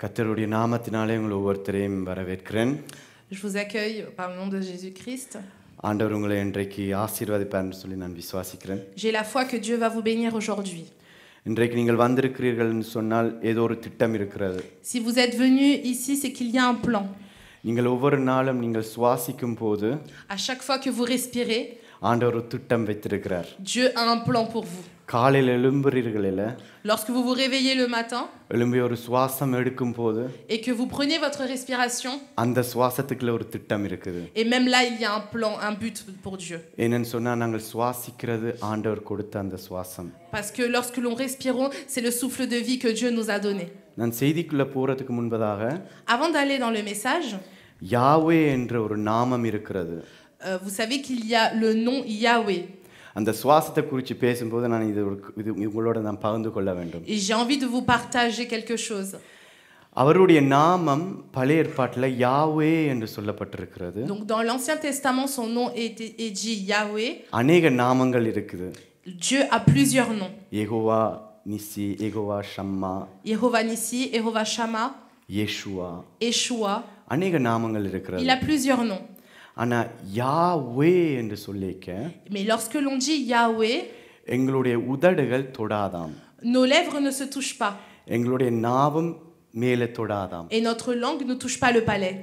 கர்த்தருடைய நாமத்தினாலே உங்களை ஒவ்வொருத்தரையும் வரவேற்கிறேன். Je vous accueille par le nom de Jésus-Christ. ஆண்டவர் உங்களை இன்றைக்கு ஆசீர்வதிப்பார்னு சொல்லி நான் விசுவாசிக்கிறேன். J'ai la foi que Dieu va vous bénir aujourd'hui. இன்றைக்கு நீங்கள் வந்திருக்கிறீர்கள்னு சொன்னால் ஏதோ ஒரு திட்டம் இருக்கிறது. Si vous êtes venu ici, c'est qu'il y a un plan. நீங்கள் ஒவ்வொரு நாளும் நீங்கள் சுவாசிக்கும் போது À chaque fois que vous respirez, ஆண்டவர் ஒரு திட்டம் வைத்திருக்கிறார். Dieu a un plan pour vous. காலையில் எழும்புறீர்களே, Lorsque vous vous réveillez le matin எழும்பி ஒரு சுவாசம் எடுக்கும் போது et que vous prenez votre respiration, அந்த சுவாசத்துக்குள்ள ஒரு திட்டம் இருக்குது. et même là il y a un plan, un but pour Dieu. என்னன்னு சொன்னா நாங்கள் சுவாசிக்கிறது ஆண்டவர் கொடுத்த அந்த சுவாசம். Parce que lorsque l'on respire, c'est le souffle de vie que Dieu nous a donné. நான் செய்திக்குள்ள போறதுக்கு முன்பதாக Avant d'aller dans le message, யாவே என்ற ஒரு நாமம் இருக்கிறது. vous savez qu'il y a le nom Yahweh. அந்த சுவாசத்தை குறித்து பேசும்போது நான் இது உங்களோட நான் பகிர்ந்து கொள்ள வேண்டும். Et j'ai envie de vous partager quelque chose. அவருடைய நாமம் பழைய ஏற்பாட்டில் யாவே என்று சொல்லப்பட்டிருக்கிறது. Donc dans l'Ancien Testament, son nom est dit Yahweh. அநேக நாமங்கள் இருக்குது. Dieu a plusieurs noms. Jehovah Nissi, Jehovah Shammah, Yehovah Nissi, Yehovah Shammah, யெஷுவா, Yeshua. அநேக நாமங்கள் இருக்கிறது. Il a plusieurs noms. ஆனா யாவே என்று சொல்லிக்க Mais lorsque l'on dit Yahweh, எங்களுடைய உதடுகள் தொடாதாம், nos lèvres ne se touchent pas எங்களுடைய நாவும் மேலே தொடாதாம். et notre langue ne touche pas le palais.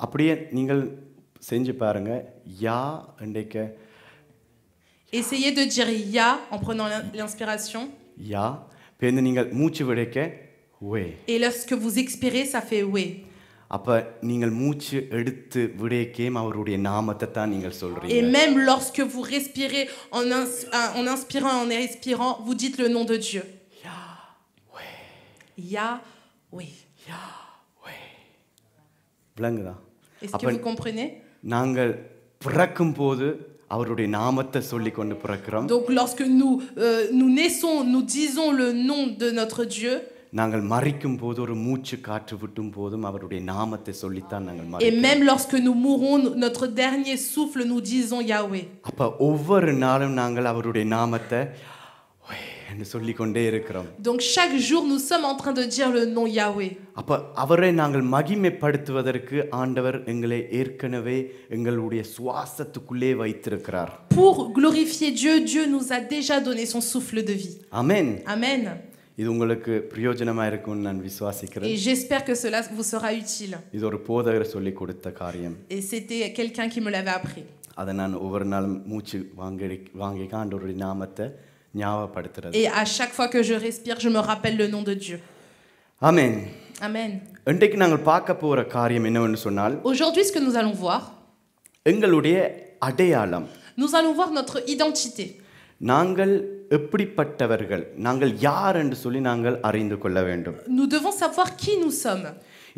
அப்படியே நீங்கள் செஞ்சு பாருங்க. யா என்றைக்க Essayez de dire Ya en prenant l'inspiration. யா பேருந்து நீங்கள் மூச்சு விடைக்க வே. Et lorsque vous expirez, ça fait We. அப்ப நீங்கள் மூச்சு எடுத்து விடைக்கேம் அவருடைய நாமத்தை தான் நீங்கள் Et சொல்றீங்க. même lorsque vous respirez en inspirant et en expirant, vous dites le nom de Dieu. Yahweh. விளங்குதா? Est-ce que vous comprenez? நாங்கள் பிறக்கும் போது அவருடைய நாமத்தை சொல்லி கொண்டு பிறக்கிறோம். Donc lorsque nous naissons, nous disons le nom de notre Dieu. நாங்கள் மரிக்கும் போது ஒரு மூச்சு காற்று விட்டும் போதும் அவருடைய நாமத்தை சொல்லித்தான் நாங்கள் Et மரிக்கிறோம். même lorsque nous mourons, notre dernier souffle, nous disons Yahweh. அப்ப ஒவ்வொரு நாளும் நாங்கள் அவருடைய நாமத்தை வே என்று சொல்லிக்கொண்டே இருக்கிறோம். Donc chaque jour, nous sommes en train de dire le nom Yahweh. அப்ப அவரை நாங்கள் மகிமைப்படுத்துவதற்கு ஆண்டவர் எங்களை ஏற்கனவே எங்களுடைய சுவாசத்துக்குள்ளே வைத்திருக்கிறார். Pour glorifier Dieu, Dieu nous a déjà donné son souffle de vie. Amen. Amen. இது உங்களுக்கு பிரயோஜனமா இருக்கும்னு நான் விசுவாசிக்கிறேன். Et j'espère que cela vous sera utile. இது ஒரு போதகர் சொல்லி கொடுத்த காரியம். Et c'était quelqu'un qui me l'avait appris. அதை நான் ஒவ்வொரு நாளும் மூச்சு வாங்கி ஆண்டவருடைய நாமத்தை ஞாபகப்படுத்துறது. Et à chaque fois que je respire, je me rappelle le nom de Dieu. ஆமென். Amen. இன்றைக்கு நாங்கள் பார்க்க போற காரியம் என்னவென்று சொன்னால் Aujourd'hui, ce que nous allons voir, எங்களுடைய அடையாளம். nous allons voir notre identité. நாங்கள் எப்படிப்பட்டவர்கள், நாங்கள் யார் என்று சொல்லி நாங்கள் அறிந்து கொள்ள வேண்டும். Nous devons savoir qui nous sommes.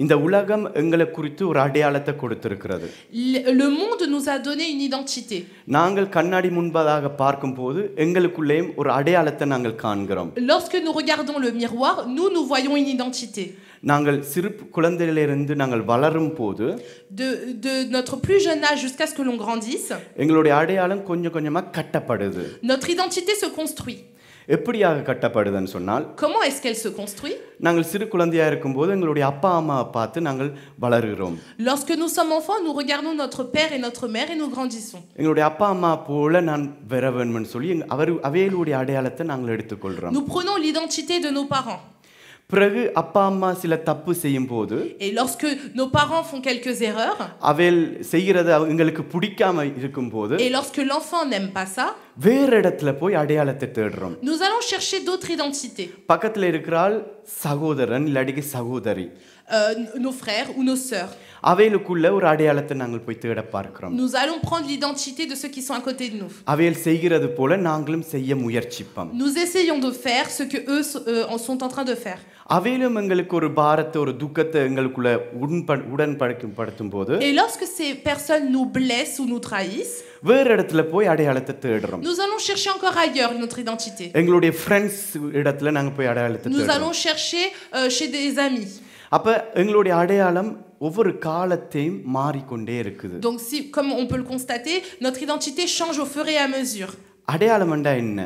இந்த உலகம் எங்களை குறித்து ஒரு அடையாளத்தை கொடுத்திருக்கிறது. Le monde nous a donné une identité. நாங்கள் கண்ணாடி முன்பதாக பார்க்கும்போது எங்களுக்குள்ளேயும் ஒரு அடையாளத்தை நாங்கள் காண்கிறோம். Lorsque nous regardons le miroir, nous voyons une identité. நாங்கள் சிறு குழந்தையிலிருந்து நாங்கள் வளரும் போது De notre plus jeune âge jusqu'à ce que l'on grandisse, எங்களுடைய அடையாளம் கொஞ்சம் கொஞ்சமா கட்டப்படுது. notre identité se construit. எப்படியாக கட்டப்படுதுன்னு சொன்னால், Comment est-ce qu'elle se construit? நாங்கள் சிறு குழந்தையா இருக்கும்போது எங்களுடைய அப்பா அம்மாவை பார்த்து நாங்கள் வளருகிறோம். Lorsque nous sommes enfants, nous regardons notre père et notre mère et nous grandissons. எங்களுடைய அப்பா அம்மா போல நான் வர வேண்டும்னு சொல்லி அவைகளுடைய அடையாளத்தை நாங்கள் எடுத்துக்கொள்கிறோம். Nous prenons l'identité de nos parents. பிறகு அப்பா அம்மா சில தப்பு செய்யும் போது, Et lorsque nos parents font quelques erreurs, அவைகள் செய்கிறது எங்களுக்கு பிடிக்காம இருக்கும்போது et lorsque l'enfant n'aime pas ça, வேற இடத்துல போய் அடையாளத்தை தேடுறோம். nous allons chercher d'autres identités. பக்கத்துல இருக்கிறாள் சகோதரன் இல்லாட்டி சகோதரி, Nos frères ou nos sœurs. அவைகளுக்குள்ள ஒரு அடையாளத்தை நாங்கள் போய் தேட பார்க்கிறோம். Nous allons prendre l'identité de ceux qui sont à côté de nous. அவைகள் செய்கிறது போல நாங்களும் செய்ய முயற்சிப்போம். Nous essayons de faire ce que eux sont en train de faire. அவையிலும் எங்களுக்கு ஒரு பாரத்தை ஒரு துக்கத்தை எங்களுக்குள்ள உடன்படுத்தும் போது, Et lorsque ces personnes nous blessent ou nous trahissent, வேற இடத்துல போய் அடையாளத்தை தேடுறோம். nous allons chercher encore ailleurs notre identité. எங்களுடைய ஃப்ரெண்ட்ஸ் இடத்துல நாங்க போய் அடையாளத்தை Nous தேடுறோம். allons chercher chez des amis. அப்ப எங்களுடைய அடையாளம் ஒவ்வொரு காலத்தையும் மாறிக்கொண்டே இருக்குது. Donc comme on peut le constater, notre identité change au fur et à mesure. அடையாளம் என்றா என்ன?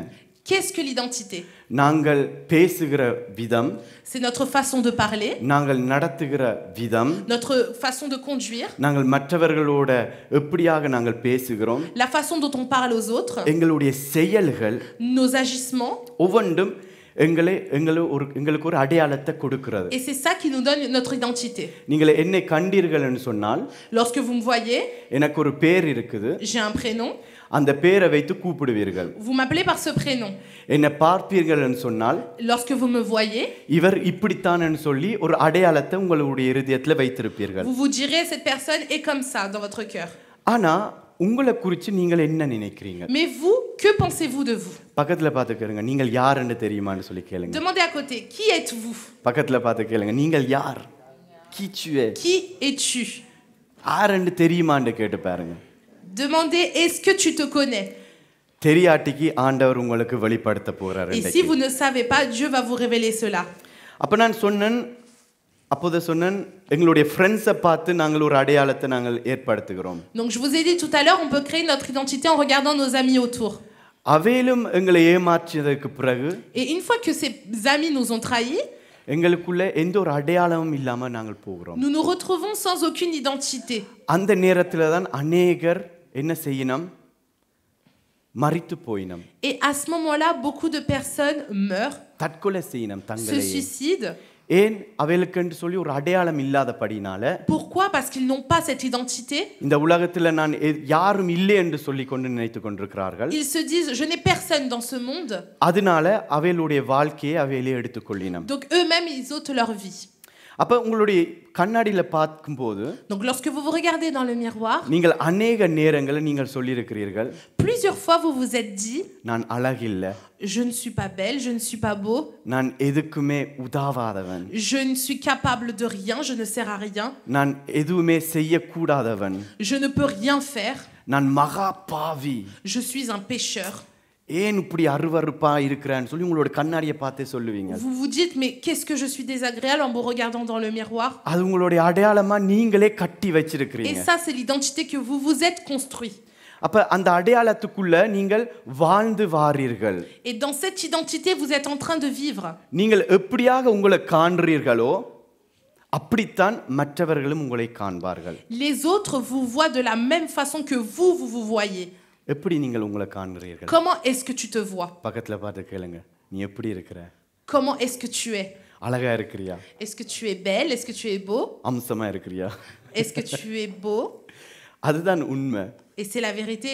Qu'est-ce que l'identité? நாங்கள் பேசுகிற விதம், C'est notre façon de parler, நாங்கள் நடத்துகிற விதம், notre façon de conduire, நாங்கள் மற்றவர்களோட எப்படியாக நாங்கள் பேசுகிறோம், la façon dont on parle aux autres, எங்களுடைய செயல்கள் nos agissements. ஒவ்வொன்றும் எங்களுக்கு ஒரு அடையாளத்தை கொடுக்கிறது. Et c'est ça qui nous donne notre identité. நீங்கள் என்னை கண்டீர்கள்னு சொன்னால், Lorsque vous me voyez, எனக்கு ஒரு பேர் இருக்குது, j'ai un prénom, அந்த பேரை வைத்து கூப்பிடுவீர்கள். vous m'appelez par ce prénom. என்னை பார்ப்பீர்கள்னு சொன்னால், Lorsque vous me voyez, இவர் இப்படித்தான்னு சொல்லி ஒரு அடையாளத்தை உங்களுடைய இருதயத்தில் வைத்திருப்பீர்கள். vous vous direz cette personne est comme ça dans votre cœur. ஆனா உங்களை குறித்து நீங்கள் என்ன நினைக்கிறீங்க? Mais vous, que pensez-vous de vous? பக்கத்துல பார்த்து கேளுங்க, நீங்கள் யாருன்னு தெரியுமான்னு சொல்லி கேளுங்க. Demandez à côté, qui êtes-vous? பக்கத்துல பார்த்து கேளுங்க, நீங்கள் யார்? Qui tu es? Qui es-tu? யாருன்னு தெரியுமான்னு கேட்டு பாருங்க. Demandez, est-ce que tu te connais? தெரியாட்டிக்கு ஆண்டவர் உங்களுக்கு வெளிப்படுத்த போறார். Et si vous ne savez pas, Dieu va vous révéler cela. அப்ப நான் அப்போது சொன்னேன், எங்களுடைய ஃப்ரெண்ட்ஸை பார்த்து நாங்கள் ஒரு அடையாளத்தை நாங்கள் ஏற்படுத்துகிறோம். Donc je vous ai dit tout à l'heure, on peut créer notre identité en regardant nos amis autour. அவையிலும் எங்களை ஏமாற்றியதற்கு பிறகு, Et une fois que ces amis nous ont trahis, எங்களுக்குள்ள எந்த ஒரு அடையாளமும் இல்லாம நாங்கள் போகிறோம். nous nous retrouvons sans aucune identité. அந்த நேரத்துல தான் அநேகர் என்ன செய்யணும்? மரித்து போயினம். Et à ce moment-là, beaucoup de personnes meurent, தற்கொலை செய்யணும் se தங்களை. suicident. ஏன்? அவைகளுக்கு சொல்லி ஒரு அடையாளம் இல்லாதபடினால. Pourquoi? Parce qu'ils n'ont pas cette identité. இந்த உலகத்துல நான் யாரும் இல்லை என்று சொல்லி கொண்டு நினைத்துக் கொண்டிருக்கிறார்கள். Ils se disent, je n'ai personne dans ce monde. அதனால அவைகளுடைய வாழ்க்கையை அவையிலே எடுத்துக்கொள்ளினம். Donc eux-mêmes, ils ôtent leur vie. அப்ப உங்களுடைய கண்ணாடியில பார்க்கும்போது, Donc lorsque vous vous regardez dans le miroir, நீங்கள் அநேக நேரங்களில் நீங்கள் சொல்லியிருக்கிறீர்கள், plusieurs fois vous vous êtes dit, நான் அழகில்ல, je ne suis pas belle, je ne suis pas beau, நான் எதுக்குமே உதவாதவன், je ne suis capable de rien, je ne sers à rien, நான் எதுவுமே செய்யக்கூடாதவன், je ne peux rien faire, நான் மகா பாவி, je suis un pécheur. ஏன் இப்படி அருவருப்பா இருக்கிறேன்னு சொல்லி உங்களோட கண்ணாடியை பார்த்தே சொல்லுவீங்க. Vous vous dites, mais qu'est-ce que je suis désagréable en me regardant dans le miroir. அது உங்களுடைய அடையாளமா நீங்களே கட்டி Et வச்சிருக்கிறீங்க. ça, c'est l'identité que vous vous êtes construit. அப்ப அந்த அடையாளத்துக்குள்ள நீங்கள் வாழ்ந்து வாரீர்கள். Et dans cette identité, vous êtes en train de vivre. நீங்கள் எப்படியாக உங்களை காண்றீர்களோ அப்படித்தான் மற்றவர்களும் உங்களை காண்பார்கள். Les autres vous voient de la même façon que vous vous voyez. எப்படி நீங்கள் உங்களை காண்றீர்கள்? Comment est-ce que tu te vois? பக்கத்துல பார்த்து கேளுங்க, நீ எப்படி இருக்கிற? Comment est-ce que tu es? அழகா இருக்கிறியா? Est-ce que tu es belle? Est-ce que tu es beau? அம்சமா இருக்கிறியா? Est-ce que tu es beau? அதுதான் உண்மை. Et c'est la vérité.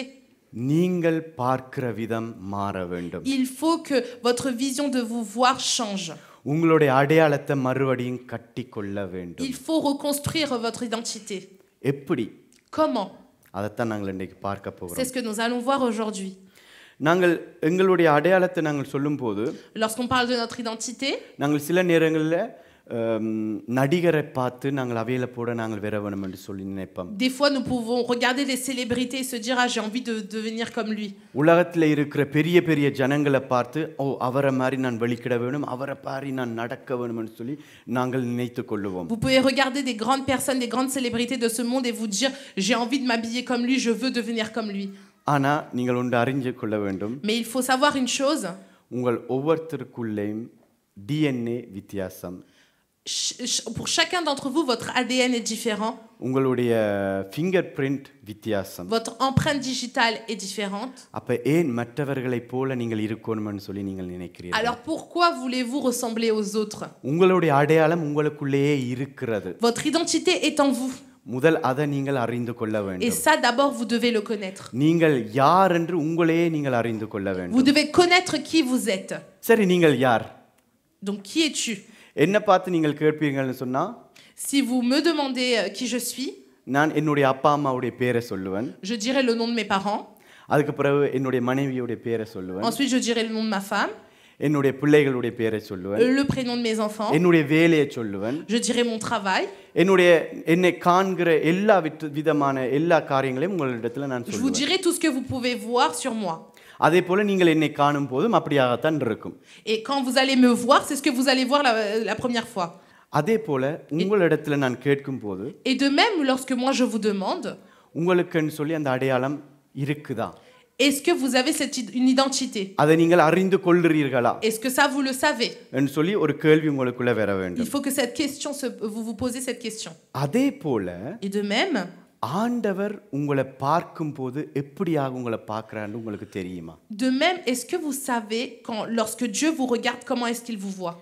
நீங்கள் பார்க்கிற விதம் மாற வேண்டும். Il faut que votre vision de vous voir change. உங்களுடைய அடையாளத்தை மறுபடியும் கட்டிக்கொள்ள வேண்டும். Il faut reconstruire votre identité. எப்படி? Comment? அதைத்தான் நாங்கள் இன்னைக்கு பார்க்க C'est போகிறோம். ce que nous allons voir aujourd'hui. நாங்கள் எங்களுடைய அடையாளத்தை நாங்கள் சொல்லும்போது, Lorsqu'on parle de notre identité, நாங்கள் சில நேரங்களில் நடிகரை பார்த்து நாங்கள் அவையில போட நாங்கள் வர வேணும் என்று சொல்லி நினைப்போம். des fois nous pouvons regarder des célébrités et se dire, ah, j'ai envie de devenir comme lui. உலகத்தில் இருக்கிற பெரிய பெரிய ஜனங்களை பார்த்து, ஓ அவரை மாதிரி நான் வெளிக்கிட வேணும், அவரை பாரி நான் நடக்க வேணும் என்று சொல்லி நாங்கள் நினைத்துக் கொள்ளுவோம். Vous pouvez regarder des grandes personnes, des grandes célébrités de ce monde et vous dire, j'ai envie de m'habiller comme lui, je veux devenir comme lui. ஆனா நீங்கள் ஒன்று அறிஞ்சு கொள்ள வேண்டும். Mais il faut savoir une chose. உங்கள் ஒவ்வொருத்தருக்குள்ளேயும் DNA வித்தியாசம். Pour chacun d'entre vous, votre ADN est différent. உங்களுடைய finger print வித்தியாசம். Votre empreinte digitale est différente. அப்ப ஏன் மற்றவர்களை போல நீங்கள் இருக்கணும்னு சொல்லி நீங்கள் நினைக்கிறீர்கள்? Alors pourquoi voulez-vous ressembler aux autres? உங்களுடைய அடையாளம் உங்களுக்குள்ளேயே இருக்கிறது. Votre identité est en vous. முதல் அதை நீங்கள் அறிந்து கொள்ள Et வேண்டும். ça, d'abord, vous devez le connaître. நீங்கள் யார் என்று உங்களையே நீங்கள் அறிந்து கொள்ள Vous வேண்டும். devez connaître qui vous êtes. சரி, நீங்கள் யார்? Donc, qui es-tu? என்ன பார்த்து நீங்கள் கேட்பீங்கன்னு சொன்னா, Si vous me demandez qui je suis, நான் என்னுடைய அப்பா அம்மாவுடைய பேரை சொல்லுவேன். je dirai le nom de mes parents. அதுக்கு பிறகு என்னுடைய மனைவியுடைய பேரை சொல்லுவேன். Ensuite, je dirai le nom de ma femme, என்னுடைய பிள்ளைகளுடைய பேரை சொல்லுவேன். le prénom de mes enfants. என்னுடைய வேலையை சொல்லுவேன். Je dirai mon travail. என்னை காண்கிற எல்லா விதமான எல்லா காரியங்களையும் உங்களிடத்துல நான் Je vous சொல்லுவேன். dirai tout ce que vous pouvez voir sur moi. அதே போல நீங்கள் என்னை காணும் போதும் அப்படியாகத்தான் இருக்கும். Et quand vous allez me voir, c'est ce que vous allez voir la première fois. அதே போல உங்களிடத்துல நான் கேட்கும் போது, Et de même, lorsque moi je vous demande, உங்களுக்குன்னு சொல்லி அந்த அடையாளம் இருக்குதா? Est-ce que vous avez une identité? அதை நீங்கள் அறிந்து கொள்கிறீர்களா Est-ce que ça, vous le savez? என்று சொல்லி ஒரு கேள்வி உங்களுக்குள்ள வர Il வேண்டும். faut que cette question, vous vous posez cette question. அதே போல Et de même, ஆண்டவர் உங்களை பார்க்கும்போது எப்படியாக உங்களை பார்க்கறான்னு உங்களுக்கு தெரியுமா? est-ce que vous savez lorsque Dieu vous regarde, comment est-ce qu'il vous voit?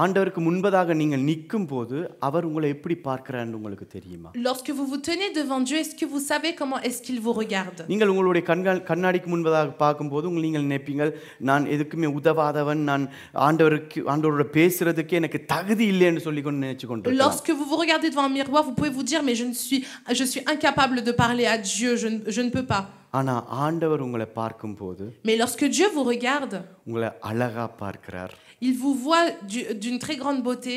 ஆண்டவருக்கு முன்பதாக நீங்கள் நிற்கும்போது அவர் உங்களை எப்படி பார்க்கறான்னு உங்களுக்கு தெரியுமா? Lorsque vous vous tenez devant Dieu, est-ce que vous savez comment est-ce qu'il vous regarde? நீங்கள் உங்களுடைய கண்ணாடிக்கு முன்பதாக பார்க்கும்போது நீங்கள் நினைப்பீங்க, நான் எதுக்குமே உதவாதவன், நான் ஆண்டவரோட பேசுறதுக்கு எனக்கு தகுதி இல்லைன்னு சொல்லி கொண்டு நினைச்சு கொண்டிருக்கலாம். Lorsque vous vous regardez devant un miroir, vous pouvez vous dire, mais je suis incapable de parler à Dieu, je ne peux pas. ஆனா ஆண்டவர் உங்களை பார்க்கும்போது Mais lorsque Dieu vous regarde, உங்களை அழகா பார்க்கிறார். il vous voit d'une très grande beauté.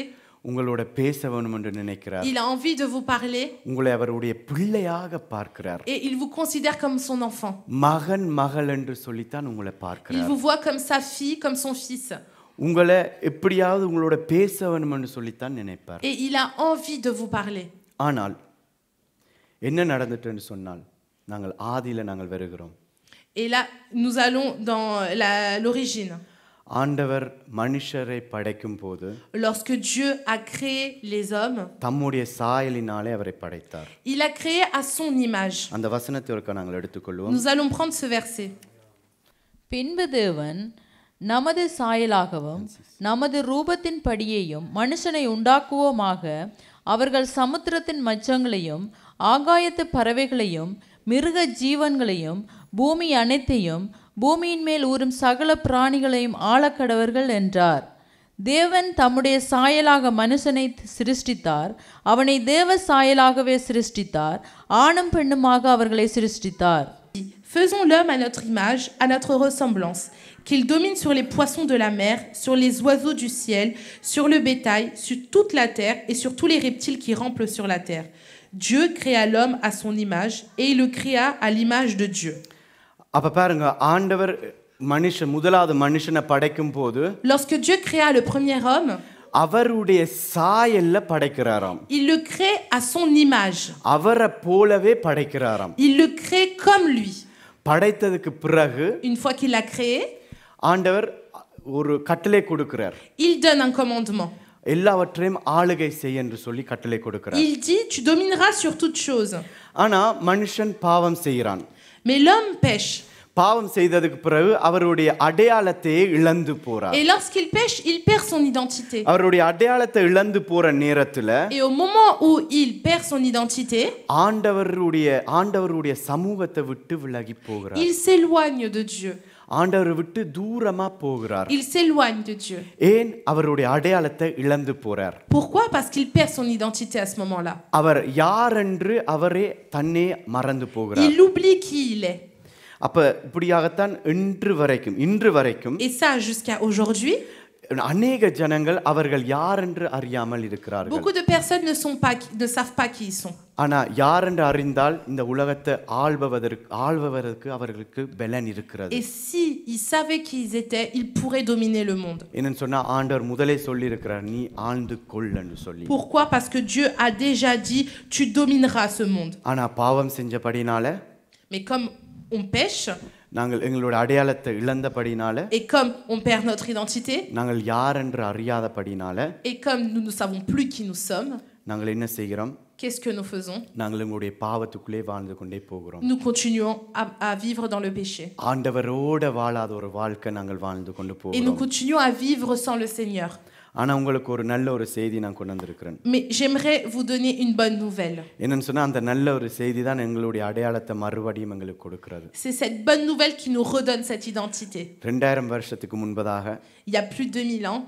உங்களோட பேச வேணும் என்று நினைக்கிறார். Il a envie de vous parler. உங்களை அவருடைய பிள்ளையாக பார்க்கிறார். Et il vous considère comme son enfant. மகன் மகள் என்று சொல்லித்தான் உங்களை Il பார்க்கிறார். vous voit comme sa fille, comme son fils. உங்களை எப்படியாவது உங்களோட பேச வேணும் என்று சொல்லித்தான் நினைப்பார். Et il a envie de vous parler. ஆனால் என்ன நடந்துட்டுன்னு சொன்னால் நாங்கள் ஆதியில நாங்கள் வருகிறோம். Et là, nous allons dans l'origine. ஆண்டவர் மனுஷரை படைக்கும் போது Lorsque Dieu a créé les hommes, தம்முடைய சாயலினாலே அவரை படைத்தார். il a créé à son image. அந்த வசனத்தை ஒருக்கா நாங்கள் எடுத்துக்கொள்வோம். Nous allons prendre ce verset. பின்பு தேவன் நமது சாயலாகவும் நமது ரூபத்தின் படியையும் மனுஷனை உண்டாக்குவோமாக, அவர்கள் சமுத்திரத்தின் மச்சங்களையும் ஆகாயத்து பறவைகளையும் மிருக ஜீவன்களையும் பூமி அனைத்தையும் பூமியின் மேல் ஊறும் சகல பிராணிகளையும் ஆளக்கடவர்கள் என்றார். தேவன் தம்முடைய சாயலாக மனுஷனை சிருஷ்டித்தார், அவனை தேவ சாயலாகவே சிருஷ்டித்தார், ஆணும் பெண்ணுமாக அவர்களை சிருஷ்டித்தார். Faisons l'homme à notre image, à notre ressemblance, qu'il domine sur les poissons de la mer, sur les oiseaux du ciel, sur le bétail, sur toute la terre et sur tous les reptiles qui rampent sur la terre. Dieu créa l'homme à son image et il le créa à l'image de Dieu. அப்ப பாருங்க, ஆண்டவர் முதலாவது மனுஷனை படைக்கும் போது Lorsque Dieu créa le premier homme, அவருடைய சாயல்ல படைக்கிறாராம். il le crée à son image. அவரை போலவே படைக்கிறாராம். Il le crée comme lui. படைத்ததுக்கு பிறகு Une fois qu'il l'a créé, ஆண்டவர் ஒரு கட்டளை கொடுக்கிறார். il donne un commandement. எல்லாவற்றையும் ஆளுகை செய் என்று சொல்லி கட்டளை கொடுக்கிறார். Il dit, tu domineras sur toute chose. ஆனா மனுஷன் பாவம் செய்கிறான். Mais l'homme pêche. பாவம் செய்ததுக்கு பிறகு அவருடைய அடையாளத்தை இழந்து போறார். Et lorsqu'il pêche, il perd son identité. அவருடைய அடையாளத்தை இழந்து போற நேரத்துல Et au moment où il perd son identité, ஆண்டவருடைய சமூகத்தை விட்டு விலகி போகிறார். il s'éloigne de Dieu. ஆண்டவரை விட்டு தூரமா போகிறார். Il s'éloigne de Dieu. ஏன் அவருடைய அடையாளத்தை இழந்து போறார்? Pourquoi? Parce qu'il perd son identité à ce moment-là. அவர் யார் என்று அவரே தன்னை மறந்து போகிறார். Il oublie qui il est. அப்ப இப்படியாகத்தான் இன்று வரைக்கும் Et ça jusqu'à aujourd'hui, அநேக ஜனங்கள் அவர்கள் யார் என்று அறியாமல் இருக்கிறார்கள். beaucoup de personnes ne savent pas qui ils sont. ஆனா யார் என்று அறிந்தால் இந்த உலகத்தை ஆள்பவதற்கு அவர்களுக்கு பலன் இருக்கிறது. Et si ils savaient qui ils étaient, ils pourraient dominer le monde. என்னன்னு சொன்னா ஆண்டவர் முதலே சொல்லி இருக்கிறார், நீ ஆழ்ந்து கொள்ளுன்னு சொல்லி. Pourquoi? Parce que Dieu a déjà dit, tu domineras ce monde. ஆனா பாவம் செஞ்சபடினால, Mais comme on pêche, நாங்கள் எங்களோட அடையாளத்தை இழந்தபடினால, et comme on perd notre identité, நாங்கள் யார் என்று அறியாதபடினால, et comme nous ne savons plus qui nous sommes, நாங்கள் என்ன செய்கிறோம்? qu'est-ce que nous faisons? நாங்கள் எங்களுடைய பாவத்துக்குள்ளே வாழ்ந்து கொண்டே போகிறோம். Nous continuons à vivre dans le péché. ஆண்டவரோட வாழாத ஒரு வாழ்க்கை நாங்கள் வாழ்ந்து கொண்டு Et nous போகிறோம். continuons à vivre sans le Seigneur. ஆனா உங்களுக்கு ஒரு நல்ல ஒரு செய்தி நான் கொண்டு வந்திருக்கிறேன். Mais j'aimerais vous donner une bonne nouvelle. என்னன்னு சொன்னா அந்த நல்ல ஒரு செய்தி தான் எங்களுடைய அடையாளத்தை மறுபடியும் எங்களுக்கு கொடுக்கிறது. C'est cette bonne nouvelle qui nous redonne cette identité. 2000 வருஷத்துக்கு முன்பதாக Il y a plus de 2000 ans,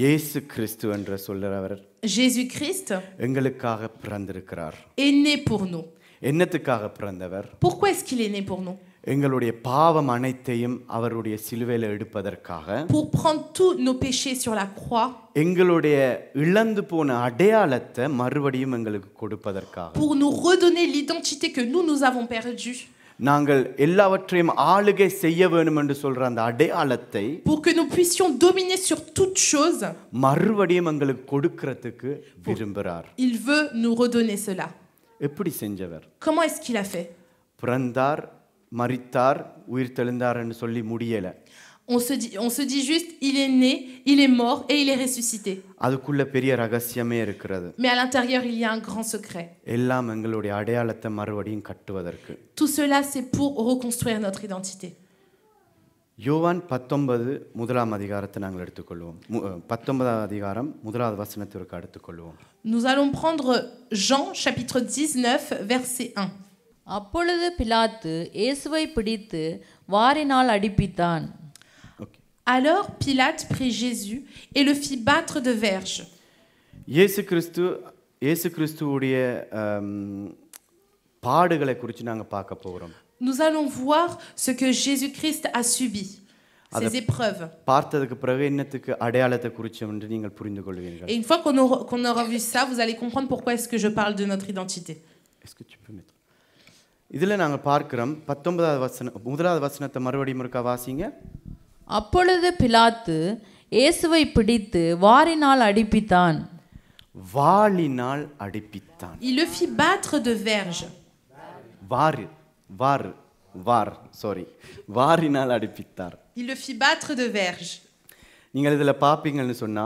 இயேசு கிறிஸ்து என்று சொல்றவர் Jésus-Christ எங்களுக்காக பிறந்திருக்கிறார். est né pour nous. என்னத்துக்காக பிறந்தவர்? Pourquoi est-ce qu'il est né pour nous? எங்களுடைய பாவம் அனைத்தையும் அவருடைய சிலுவையில் எடுப்பதற்காக, Pour prendre tous nos péchés sur la croix, எங்களுடைய இழந்து போன அடையாளத்தை மறுபடியும் எங்களுக்கு கொடுப்பதற்காக, pour nous redonner l'identité que nous avons perdue, நாங்கள் எல்லாவற்றையும் ஆளுகை செய்ய வேண்டும் என்று சொல்ற அந்த அடையாளத்தை pour que nous puissions dominer sur toute chose, மறுபடியும் எங்களுக்கு கொடுக்கிறதுக்கு விரும்புகிறார். il veut nous redonner cela. எப்படி செஞ்சவர்? Comment est-ce qu'il a fait? பிறந்தார், மரித்தார் உயிர் தெழுந்தார்னு சொல்லி முடியல. On se dit juste, il est né, il est mort et il est ressuscité. அதுக்குள்ள பெரிய ரகசியமே இருக்கிறது. Mais à l'intérieur, il y a un grand secret. எல்லாம் எங்களுடைய அடையாளத்தை மறுபடியும் கட்டுவதற்கு. Tout cela, c'est pour reconstruire notre identité. யோவான் 19 முதலாம் அதிகாரத்தை நாங்கள் எடுத்துக்கொள்வோம். 19ஆம் அதிகாரம் முதலாவது வசனத்திற்கு எடுத்துக்கொள்வோம். Nous allons prendre Jean chapitre 19 verset 1. அப்பொழுது பிலாத்து இயேசுவை பிடித்து வாரினால் அடிப்பித்தான். Alors Pilate prit Jésus et le fit battre de verges. இயேசு கிறிஸ்துவுடைய பாடுகளை குறித்து நாங்கள் பார்க்க போகிறோம். Nous allons voir ce que Jésus-Christ a subi, ses épreuves. பார்த்ததுக்கு பிறகு என்னத்துக்கு அடையாளத்தை குறித்து என்று நீங்கள் புரிந்து கொள்வீர்கள். Et une fois qu'on aura vu ça, vous allez comprendre pourquoi est-ce que je parle de notre identité. Est-ce que tu peux mettre? இதில் நாங்கள் பார்க்கிறோம் 19வது வசனம் முதலாவது வசனத்தை மறுபடியும் இருக்கா வாசிங்க. அப்பொழுது பிலாத்து இயேசுவை பிடித்து வாரினால் அடிப்பித்தான். வாளினால் அடிப்பித்தான். Il le fit battre de verges. வாரினால் அடிப்பித்தார். Il le fit battre de verges. நீங்கள் இதில் பார்ப்பீங்கன்னு சொன்னா,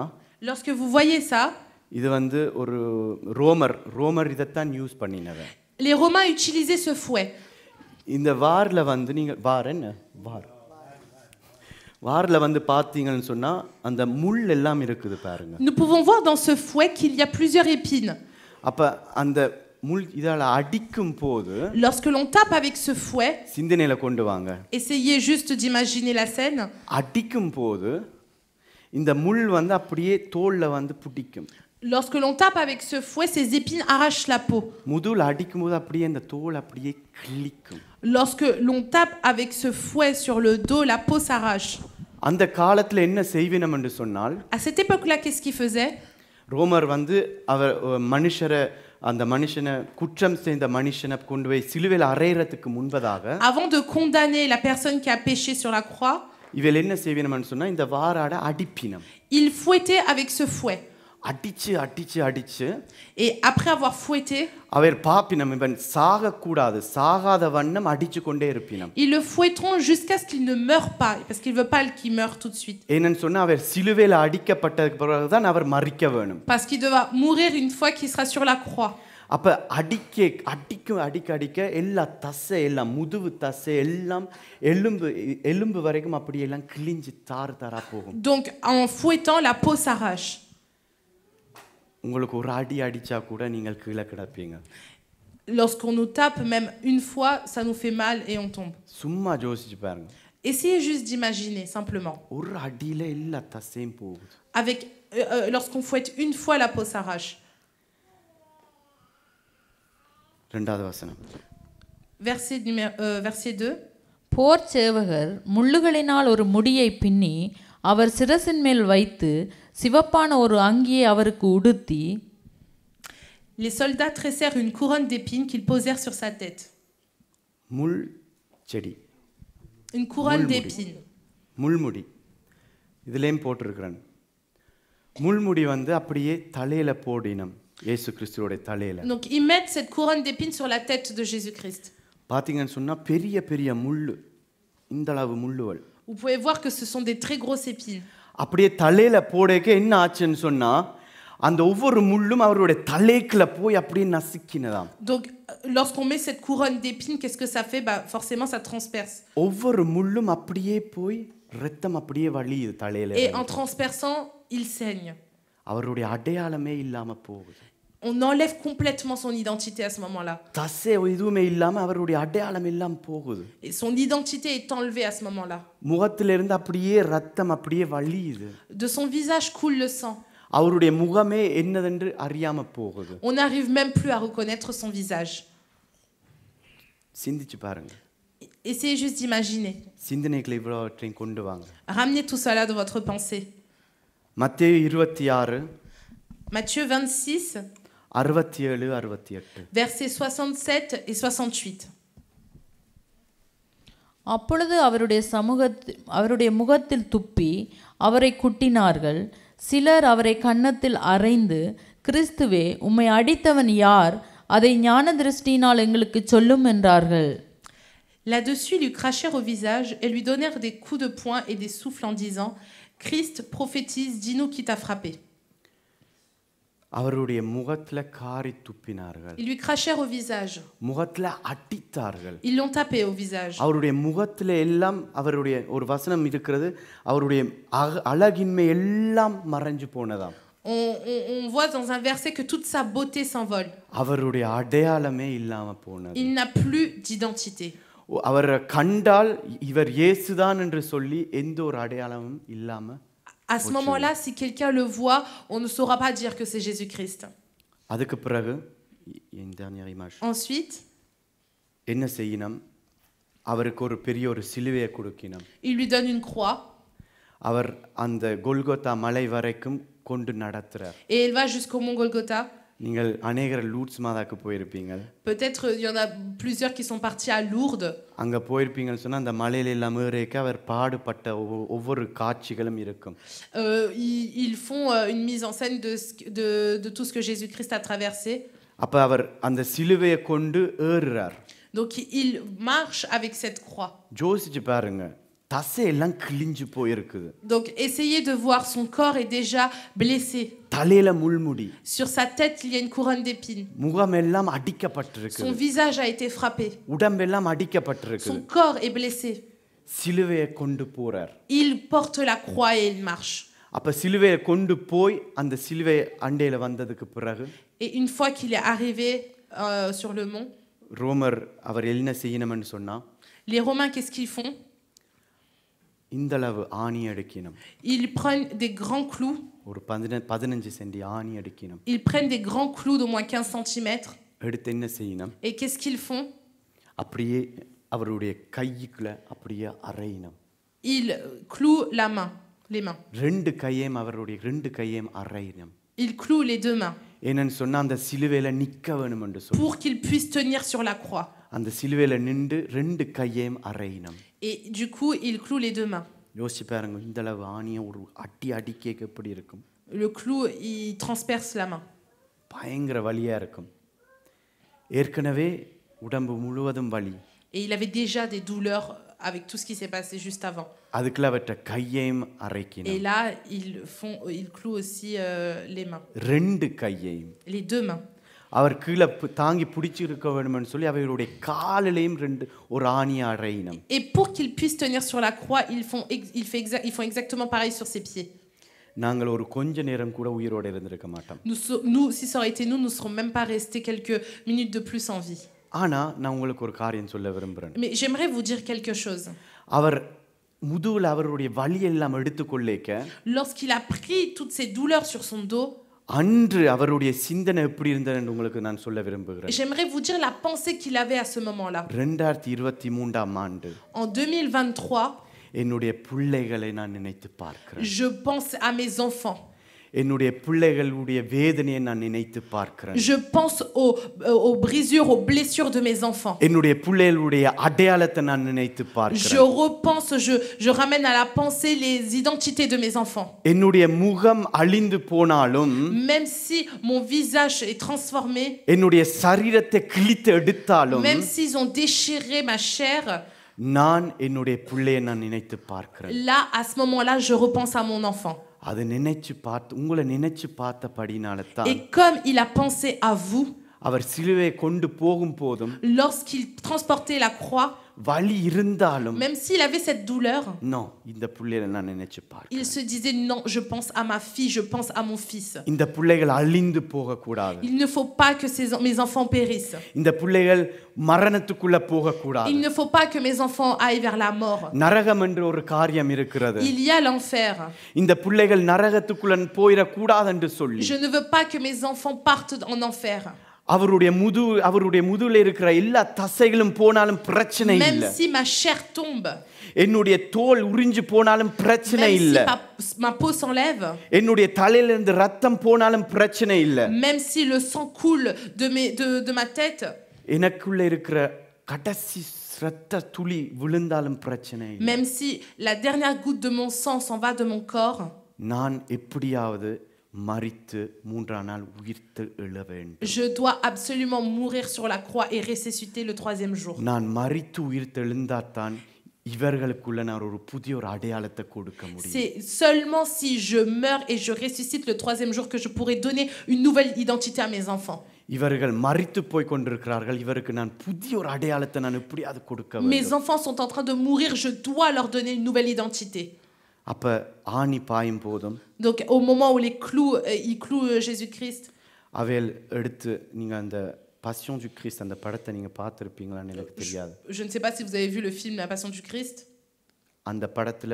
Lorsque vous voyez ça, இது ஒரு ரோமர் இதைத்தான் யூஸ் பண்ணினவர். les Romains utilisaient ce fouet. இந்த வாரில் நீங்கள் வாரில் பார்த்தீங்கன்னு சொன்னா அந்த முள் எல்லாம் இருக்குது பாருங்க. Nous pouvons voir dans ce fouet qu'il y a plusieurs épines. அப்ப அந்த முள் இதால அடிக்கும் போது Lorsque l'on tape avec ce fouet, சிந்தனையில கொண்டு வாங்க. essayez juste d'imaginer la scène. அடிக்கும் போது இந்த முள் அப்படியே தோல்ல பிடிக்கும். Lorsque l'on tape avec ce fouet, ces épines arrachent la peau. முதுகுல அடிக்கும் போது அப்படியே அந்த தோல் அப்படியே கிழிக்கும். Lorsque l'on tape avec ce fouet sur le dos, la peau s'arrache. அந்த காலத்துல என்ன செய்வினம் என்று சொன்னால், À cette époque-là, qu'est-ce qu'il faisait? ரோமர் அவர் அந்த மனுஷனை குற்றம் செய்த மனுஷனை கொண்டு போய் சிலுவையில் அறையறதுக்கு முன்பதாக, Avant de condamner la personne qui a péché sur la croix, இவள் என்ன செய்வினம்னு சொன்னா இந்த வாராட அடிப்பினம். il fouettait avec ce fouet. அடிச்சு Et après avoir fouetté, அவர் பாப்பினம் இவன் சாகக்கூடாது, சாகாத வண்ணம் அடிச்சு கொண்டே இருப்பினம். ils le fouetteront jusqu'à ce qu'il ne meure pas, parce qu'il veut pas qu'il meure tout de suite. ஏன்னு சொன்னா அவர் சிலுவையில் அடிக்கப்பட்டதுக்கு பிறகுதான் அவர் மரிக்க வேணும். Parce qu'il devra mourir une fois qu'il sera sur la croix. அப்ப அடிக்க எல்லா தசை எல்லாம் முதுகு தசை எல்லாம் எலும்பு வரைக்கும் அப்படியே எல்லாம் கிழிஞ்சு தாரா போகும். Donc en fouettant, la peau s'arrache. உங்களுக்கு ஒரு அடி அடிச்சா கூட நீங்கள் கீழே கிடப்பீங்க. Lorsqu'on nous tape, même une fois, ça nous fait mal et on tombe. சும்மா யோசிச்சு பாருங்க. Essayez juste d'imaginer, simplement. ஒரு அடியில எல்லா தசையும் போகுது. Avec, lorsqu'on fouette une fois, la peau s'arrache. இரண்டாவது வசனம். Verset 2. போர் சேவகர் முள்ளுகளினால் ஒரு முடியை பின்னி அவர் சிரசின் மேல் வைத்து சிவப்பான ஒரு அங்கியை அவருக்கு உடுத்தி, Les soldats tressèrent une couronne d'épines qu'ils posèrent sur sa tête. முள் செடி. Une couronne d'épines. முள்முடி. இதுலயும் போட்டிருக்கிறேன். முள்முடி அப்படியே தலையில போடினம் இயேசு கிறிஸ்துவோட தலையில. Donc ils mettent cette couronne d'épines sur la tête de Jésus-Christ. பாத்தீங்கன்னு சொன்னா பெரிய முள்ளு, இந்த அளவு முள்ளுகள். Vous pouvez voir que ce sont des très grosses épines. அப்படியே தலையில போடக்க என்ன ஆச்சுன்னு சொன்னா அந்த ஒவ்வொரு முள்ளும் அவருடைய தலைக்குள்ள போய் அப்படியே நசுக்கினதாம். Donc lorsqu'on met cette couronne d'épines, qu'est-ce que ça fait? Forcément ça transperce. ஒவ்வொரு முள்ளும் அப்படியே போய் ரத்தம் அப்படியே வழியுது தலையில. Et en transperçant, il saigne. அவருடைய அடையாளமே இல்லாம போகுது. On enlève complètement son identité à ce moment-là. தசை எதுவுமே இல்லாம அவருடைய அடையாளம் எல்லாம் போகுது. Et son identité est enlevée à ce moment-là. முகத்தில இருந்து அப்படியே ரத்தம் அப்படியே வழியுது. De son visage coule le sang. அவருடைய முகமே என்னதென்று அறியாம போகுது. On n'arrive même plus à reconnaître son visage. சிந்திச்சு பாருங்க. Essayez juste d'imaginer. சிந்தனைகளை இவ்வளவற்றையும் கொண்டு வாங்க. Ramenez tout cela dans votre pensée. மத்தேயு 26 Matthieu 26 67 68 versets 67 et 68. அப்பொழுது அவருடைய முகத்தில் துப்பி அவரை குட்டினார்கள். சிலர் அவரை கன்னத்தில் அறைந்து, கிறிஸ்துவே, உம்மை அடித்தவன் யார்? அதை ஞான திருஷ்டியினால் எங்களுக்கு சொல்லும் என்றார்கள். Là-dessus, ils lui crachèrent au visage et lui donnèrent des coups de poing et des souffles en disant « Christ, prophétise, dis-nous qui t'a frappé. » அவருடைய முகத்துல காரி துப்பினார்கள். Ils lui crachèrent au visage. முகத்துல அடித்தார்கள். Ils l'ont tapé au visage. அவருடைய முகத்துல எல்லாம் அவருடைய ஒரு வசனம் இருக்கிறது, அவருடைய அழகின்மை எல்லாம் மறைஞ்சு போனதாம். On voit dans un verset que toute sa beauté s'envole. அவருடைய அடையாளமே இல்லாம போனது. Il n'a plus d'identité. அவரை கண்டால் இவர் இயேசுதான் என்று சொல்லி எந்த ஒரு அடையாளமும் இல்லாம. À ce moment-là, si quelqu'un le voit, on ne saura pas dire que c'est Jésus-Christ. அதுக்கு பிறகு une dernière image. Ensuite, என்ன செய்யணும்? அவருக்கு ஒரு பெரிய ஒரு சிலுவையை கொடுக்கணும். il lui donne une croix. அவர் அந்த கோல்கோத்தா மலை வரைக்கும் கொண்டு நடத்துறார். Et il va jusqu'au mont Golgotha. நீங்கள் அநேகர் லூட்ஸ் மாதாக்கு போயிருப்பீங்க. Peut-être il y en a plusieurs qui sont partis à Lourdes. அங்க போயிருப்பீங்கன்னு சொன்னா அந்த மலையில எல்லாம் ஏறேக்க அவர் பாடுபட்ட ஒவ்வொரு காட்சிகளும் இருக்கும். Ils font une mise en scène de tout ce que Jésus-Christ a traversé. அப்ப அவர் அந்த சிலுவையை கொண்டு ஏறுறார். Donc il marche avec cette croix. யோசிச்சு பாருங்க, தசையெல்லாம் கிழிஞ்சு போயிருக்குது. Donc essayez de voir, son corps est déjà blessé. தலையில முள்முடி. Sur sa tête, il y a une couronne d'épines. முகமெல்லாம் அடிக்கப்பட்டிருக்கு. Son visage a été frappé. உடம்பெல்லாம் அடிக்கப்பட்டிருக்கு. Son corps est blessé. சிலுவையை கொண்டு போறார். Il porte la croix et il marche. அப்ப சிலுவையை கொண்டு போய் அந்த சிலுவை அண்டையில வந்ததுக்கு பிறகு Et une fois qu'il est arrivé sur le mont, ரோமர் அவர் என்ன செய்யணும்னு சொன்னா, les Romains, qu'est-ce qu'ils font? இந்த அளவு ஆணி அடிக்கணும். Ils prennent des grands clous. ஒரு 15 சென்டி ஆணி அடிக்கணும். Ils prennent des grands clous d'au moins 15 cm. எடுத்து என்ன செய்யணும்? Et qu'est-ce qu'ils font? அப்படியே அவருடைய கைக்குள்ள அப்படியே அறையணும். Ils clouent la main, les mains. ரெண்டு கையையும் அவருடைய ரெண்டு கையையும் அறையணும். Ils clouent les deux mains. ஏன்னு சொன்னா அந்த சிலுவையில நிக்க வேணும் என்று சொல்லி. Pour qu'ils puissent tenir sur la croix. அந்த சிலுவையில நின்று ரெண்டு கையையும் அறையணும். Et du coup, ils clouent les deux mains. யோசிச்சு பாருங்க, இந்த அளவு ஆணியை ஒரு அடிக்க எப்படி இருக்கும்? Le clou, il transperce la main. பயங்கர வலியா இருக்கும். ஏற்கனவே உடம்பு முழுவதும் வலி. Et il avait déjà des douleurs avec tout ce qui s'est passé juste avant. அதுக்குள்ள அவற்ற கையையும் Et அறைக்கணும். là, ils clouent aussi les mains, ரெண்டு கையையும். les deux mains. அவர் கீழே தாங்கி பிடிச்சி இருக்க வேணும்னு சொல்லி அவருடைய காலிலையும் ரெண்டு ஒரு ஆணியை அறையினம். Et pour qu'ils puissent tenir sur la croix, ils font exactement pareil sur ses pieds. நாங்கள் ஒரு கொஞ்ச நேரம் கூட உயிரோடு இருந்திருக்க மாட்டோம். Nous, si ça aurait été nous, nous ne serons même pas restés quelques minutes de plus en vie. ஆனா நான் உங்களுக்கு ஒரு காரியம் சொல்ல விரும்புறேன். Mais j'aimerais vous dire quelque chose. அவர் முதுகுல அவருடைய வலி எல்லாம் எடுத்துக்கொள்ளேக்க, Lorsqu'il a pris toutes ces douleurs sur son dos, அன்று அவருடைய சிந்தனை எப்படி இருந்ததுன்னு உங்களுக்கு நான் சொல்ல விரும்புகிறேன். j'aimerais vous dire la pensée qu'il avait à ce moment-là. 2023 ஆண்டு En 2023, என்னுடைய பிள்ளைகளை நான் நினைத்து பார்க்கிறேன். je pense à mes enfants. என்னுடைய பிள்ளைகளுடைய வேதனையை நான் நினைத்து பார்க்கிறேன். Je pense aux brisures, aux blessures de mes enfants. என்னுடைய பிள்ளைகளுடைய அடையாளத்தை நான் நினைத்து Je பார்க்கிறேன். repense, je ramène à la pensée les identités de mes enfants. என்னுடைய முகம் அழிந்து போனாலும், Même si mon visage est transformé, என்னுடைய சரீரத்தை கிழித்து எடுத்தாலும், même s'ils ont déchiré ma chair, நான் என்னுடைய பிள்ளையை நான் நினைத்து பார்க்கிறேன். là, à ce moment-là, je repense à mon enfant. அது நினைச்சு பார்த்து உங்களை நினைச்சு பார்த்தபடினால தான் Et comme il a pensé à vous, அவர் சிலுவையை கொண்டு போகும் போதும் lorsqu'il transportait la croix, வலி இருந்தாலும் même s'il avait cette douleur, no இந்த பிள்ளைகளை நான் நினைச்சு il பார்க்கிறேன். se disait non, je pense à ma fille, je pense à mon fils. இந்த பிள்ளைகள் அழிந்து போக கூடாது. Il ne faut pas que mes enfants périssent. இந்த பிள்ளைகள் மரணத்துக்குள்ள போக கூடாது. Il ne faut pas que mes enfants aillent vers la mort. நரகம் என்ற ஒரு காரியம் இருக்கிறது. Il y a l'enfer. இந்த பிள்ளைகள் நரகத்துக்குள்ள போயிட கூடாது என்று சொல்லி Je ne veux pas que mes enfants partent en enfer. அவருடைய முதுகுல இருக்கிற எல்லா தசைகளும் போனாலும் பிரச்சனை Même இல்ல. si ma chair tombe, என்னுடைய தோல் உறிஞ்சு போனாலும் பிரச்சனை même இல்ல. si ma peau s'enlève, என்னுடைய தலையில இருந்து ரத்தம் போனாலும் பிரச்சனை இல்ல. même si le sang coule de ma tête, எனக்குள்ள இருக்கிற கடைசி ரத்த துளி விழுந்தாலும் பிரச்சனை இல்ல. même si la dernière goutte de mon sang s'en va de mon corps, நான் எப்படியாவது மரித்து மூன்றாம் நாள் உயிர்த்து எழ வேண்டும். Je dois absolument mourir sur la croix et ressusciter le troisième jour. நான் மரித்து உயிர்த்து எழுந்தாத்தான் இவர்களுக்குள்ள நான் ஒரு புதிய ஒரு அடையாளத்தை கொடுக்க முடியும். C'est seulement si je meurs et je ressuscite le troisième jour que je pourrai donner une nouvelle identité à mes enfants. இவர்கள் மரித்து போய் கொண்டிருக்கிறார்கள். இவருக்கு நான் புதிய ஒரு அடையாளத்தை நான் எப்படியாவது கொடுக்க வேண்டும். Mes enfants sont en train de mourir, je dois leur donner une nouvelle identité. அப்ப ஆணி பாயும் போதும் Donc au moment où ils clouent Jésus-Christ, அவைகள் எடுத்து நீங்க அந்த Passion du Christ அந்த படத்தை நீங்க பார்த்திருப்பீங்களான்னு எனக்கு தெரியாது. Je ne sais pas si vous avez vu le film La Passion du Christ. அந்த படத்துல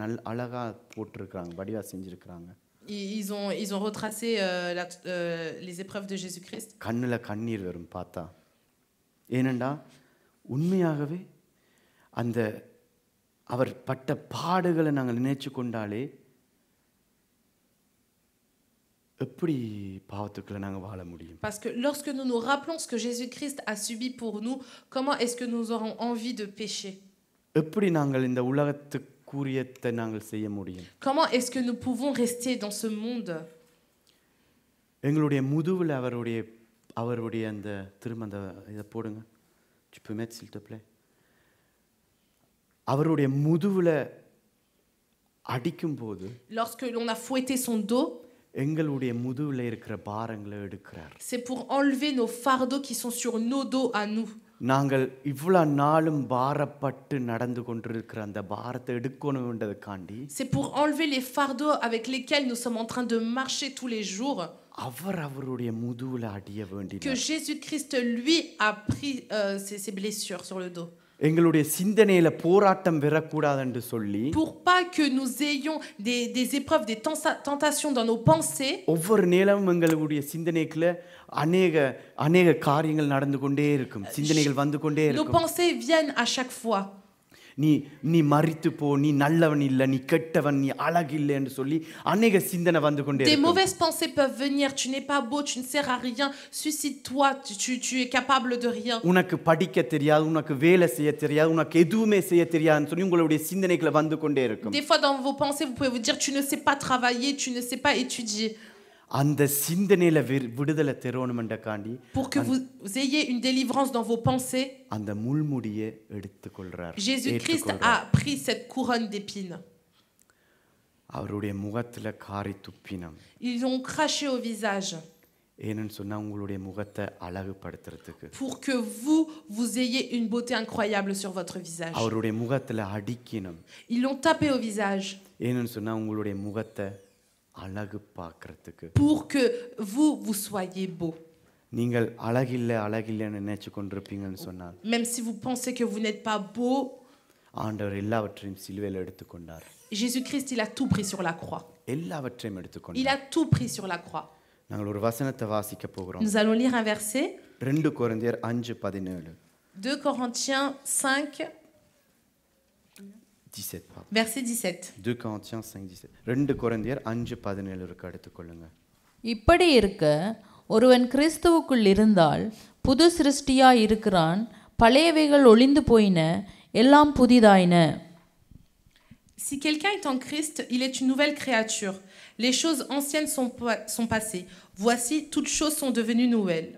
நல்ல அழகா போட்டுருக்காங்க, வடிவா செஞ்சிருக்காங்க. Ils ont retracé les épreuves de Jésus-Christ. கண்ணுல கண்ணீர் வரும் பார்த்தா. ஏனெண்டா உண்மையாகவே அந்த அவர் பட்ட பாடுகளை நாங்கள் நினைச்சு கொண்டாலே எப்படி பாவத்துக்குள்ள நாங்க வாழ முடியும்? Parce que lorsque nous nous rappelons ce que Jésus-Christ a subi pour nous, comment est-ce que nous aurons envie de pécher? எப்படி நாங்கள் இந்த உலகத்துக்குரியதை நாங்கள் செய்ய முடியும்? Comment est-ce que nous pouvons rester dans ce monde? எங்களுடைய முதுகுல அவருடைய அந்த திரும்ப அந்த இதை போடுங்க. Tu peux mettre s'il te plaît. அவருடைய முதுகுல அடிக்கும்போது Lorsque l'on a fouetté son dos, எங்களுடைய முதுகுல இருக்கிற பாரங்களை எடுக்கிறார். c'est pour enlever nos fardeaux qui sont sur nos dos à nous. நாங்கள் இவ்வளவு நாளும் பாரப்பட்டு நடந்து கொண்டிருக்கிற அந்த பாரத்தை எடுக்கணும்ன்றதுக்காண்டி C'est pour enlever les fardeaux avec lesquels nous sommes en train de marcher tous les jours அவருடைய முதுகுல அடிய வேண்டியது. que Jésus-Christ lui a pris ses blessures sur le dos. எங்களுடைய சிந்தனையில போராட்டம் வரக்கூடாது என்று சொல்லி Pour pas que nous ayons des épreuves, des tentations dans nos pensées. ஒவ்வொரு நேரமும் எங்களுடைய சிந்தனைக்குள்ள அநேக காரியங்கள் நடந்து கொண்டே இருக்கும், சிந்தனைகள் வந்து கொண்டே Nos இருக்கும். pensées viennent à chaque fois. நீ மரித்து போ, நீ நல்லவன் இல்ல, நீ கெட்டவன், நீ அழகில்லை என்று சொல்லி அநேக சிந்தனை வந்து கொண்டே Des இருக்கும். mauvaises pensées peuvent venir. Tu n'es pas beau, tu ne sers à rien. Suicide-toi, tu es capable de rien. உனக்கு படிக்க தெரியாது, உனக்கு வேலை செய்ய தெரியாது, உனக்கு எதுவுமே செய்ய தெரியாதுன்னு சொல்லி உங்களுடைய சிந்தனைகளை வந்து கொண்டே இருக்கும். Des fois dans vos pensées, vous pouvez vous dire tu ne sais pas travailler, tu ne sais pas étudier. அந்த சிந்தனையில விடுதலை தரணும்ன்றக்காண்டி Pour que vous ayez une délivrance dans vos pensées, அந்த முள்முடியை எடுத்துக்கொள்றார். Jésus-Christ a pris cette couronne d'épines. அவருடைய முகத்துல காரி துப்பினம். Ils l'ont craché au visage. ஏன்னு சொன்னா உங்களுடைய முகத்தை அழகுபடுத்துறதுக்கு. Pour que vous ayez une beauté incroyable sur votre visage. அவருடைய முகத்துல அடிக்கினம். Ils l'ont tapé au visage. ஏன்னு சொன்னா உங்களுடைய முகத்தை அழகு பார்க்கிறதுக்கு. Pour que vous soyez beau. நீங்கள் அழகில்லைன்னு நினைச்சு கொண்டிருப்பீங்கன்னு சொன்னால் Même si vous pensez que vous n'êtes pas beau, ஆண்டவர் எல்லாவற்றையும் சிலுவையில் எடுத்துக்கொண்டார். Jésus-Christ, il a tout pris sur la croix. எல்லாவற்றையும் Il எடுத்துக்கொண்டார். a tout pris sur la croix. நாங்கள் ஒரு வசனத்தை வாசிக்க போகிறோம். Nous allons lire un verset. 2 கொரிந்தியர் 5:17. 2 Corinthiens 5, 17 pardon. verset 17. 2 Corinthiens 5:17. 2 கொரிந்தியர் 5:17 இருக்கு, எடுத்துக்கொள்ளுங்க. இப்படி இருக்க ஒருவன் கிறிஸ்துவுக்குள் இருந்தால் புது சிருஷ்டியாய் இருக்கிறான், பழையவைகள் ஒளிந்து போயின, எல்லாம் புதிதாயின. Si quelqu'un est en Christ, il est une nouvelle créature. Les choses anciennes sont passées. Voici, toutes choses sont devenues nouvelles.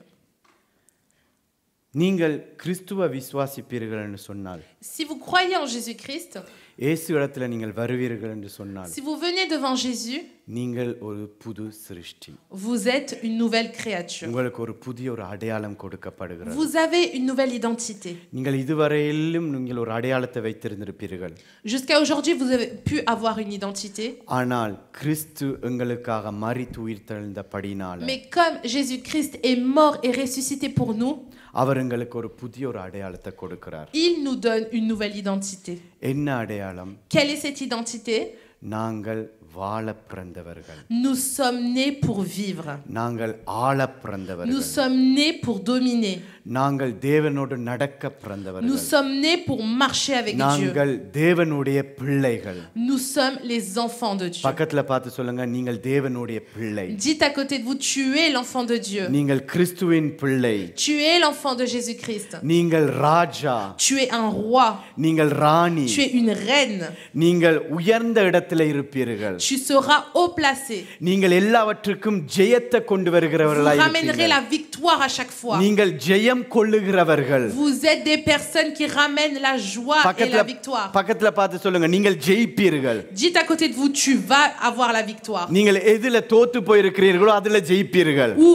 நீங்கள் கிறிஸ்துவை விசுவாசிப்பீர்கள் என்று சொன்னால், Si vous croyez en Jésus-Christ, இயேசு இடத்துல நீங்கள் வருவீர்கள் என்று சொன்னால், si vous venez devant Jésus, நீங்கள் ஒரு புது சிருஷ்டி. vous êtes une nouvelle créature. உங்களுக்கு ஒரு புதிய ஒரு அடையாளம் கொடுக்கப்படுகிறது. Vous avez une nouvelle identité. நீங்கள் இதுவரையிலும் நீங்கள் ஒரு அடையாளத்தை வைத்திருந்திருப்பீர்கள். Jusqu'à aujourd'hui, vous avez pu avoir une identité. ஆனால் கிறிஸ்து எங்களுக்காக மரித்து உயிர்த்தெழுந்தபடினால Mais comme Jésus-Christ est mort et ressuscité pour nous, அவர் எங்களுக்கு ஒரு புதிய ஒரு அடையாளத்தை கொடுக்கிறார். il nous donne une nouvelle identité. என்ன அடையாளம்? Quelle est cette identité? நாங்கள் வாழ பிறந்தவர்கள். Nous sommes nés pour vivre. நாங்கள் ஆள Nous பிறந்தவர்கள். sommes nés pour dominer. நாங்கள் தேவனோடு நடக்க Nous பிறந்தவர்கள். sommes nés pour marcher avec Dieu. நாங்கள் தேவனுடைய பிள்ளைகள். Nous sommes les enfants de Dieu. பக்கத்துல பார்த்து சொல்லுங்க, நீங்கள் தேவனுடைய பிள்ளை. Dites à côté de vous, tu es l'enfant de Dieu. நீங்கள் கிறிஸ்துவின் பிள்ளை. Tu es l'enfant de Jésus-Christ. நீங்கள் ராஜா. Tu es un roi. நீங்கள் ராணி. Tu es une reine. நீங்கள் உயர்ந்த இடத்துல இருப்பீர்கள். Tu seras haut placé. நீங்கள் எல்லாவற்றுக்கும் ஜெயத்தை கொண்டு Vous வருகிறவர்களாய் ramènerez இருப்பீர்கள். la victoire à chaque fois. நீங்கள் ஜெயம் கொள்ளுகிறவர்கள். Vous êtes des personnes qui ramènent la joie et la victoire. பக்கத்துல பார்த்து சொல்லுங்க, நீங்கள் ஜெயிப்பீர்கள். Dites à côté de vous, tu vas avoir la victoire. நீங்கள் எதுல தோத்து போயிருக்கிறீர்களோ அதுல ஜெயிப்பீர்கள். Où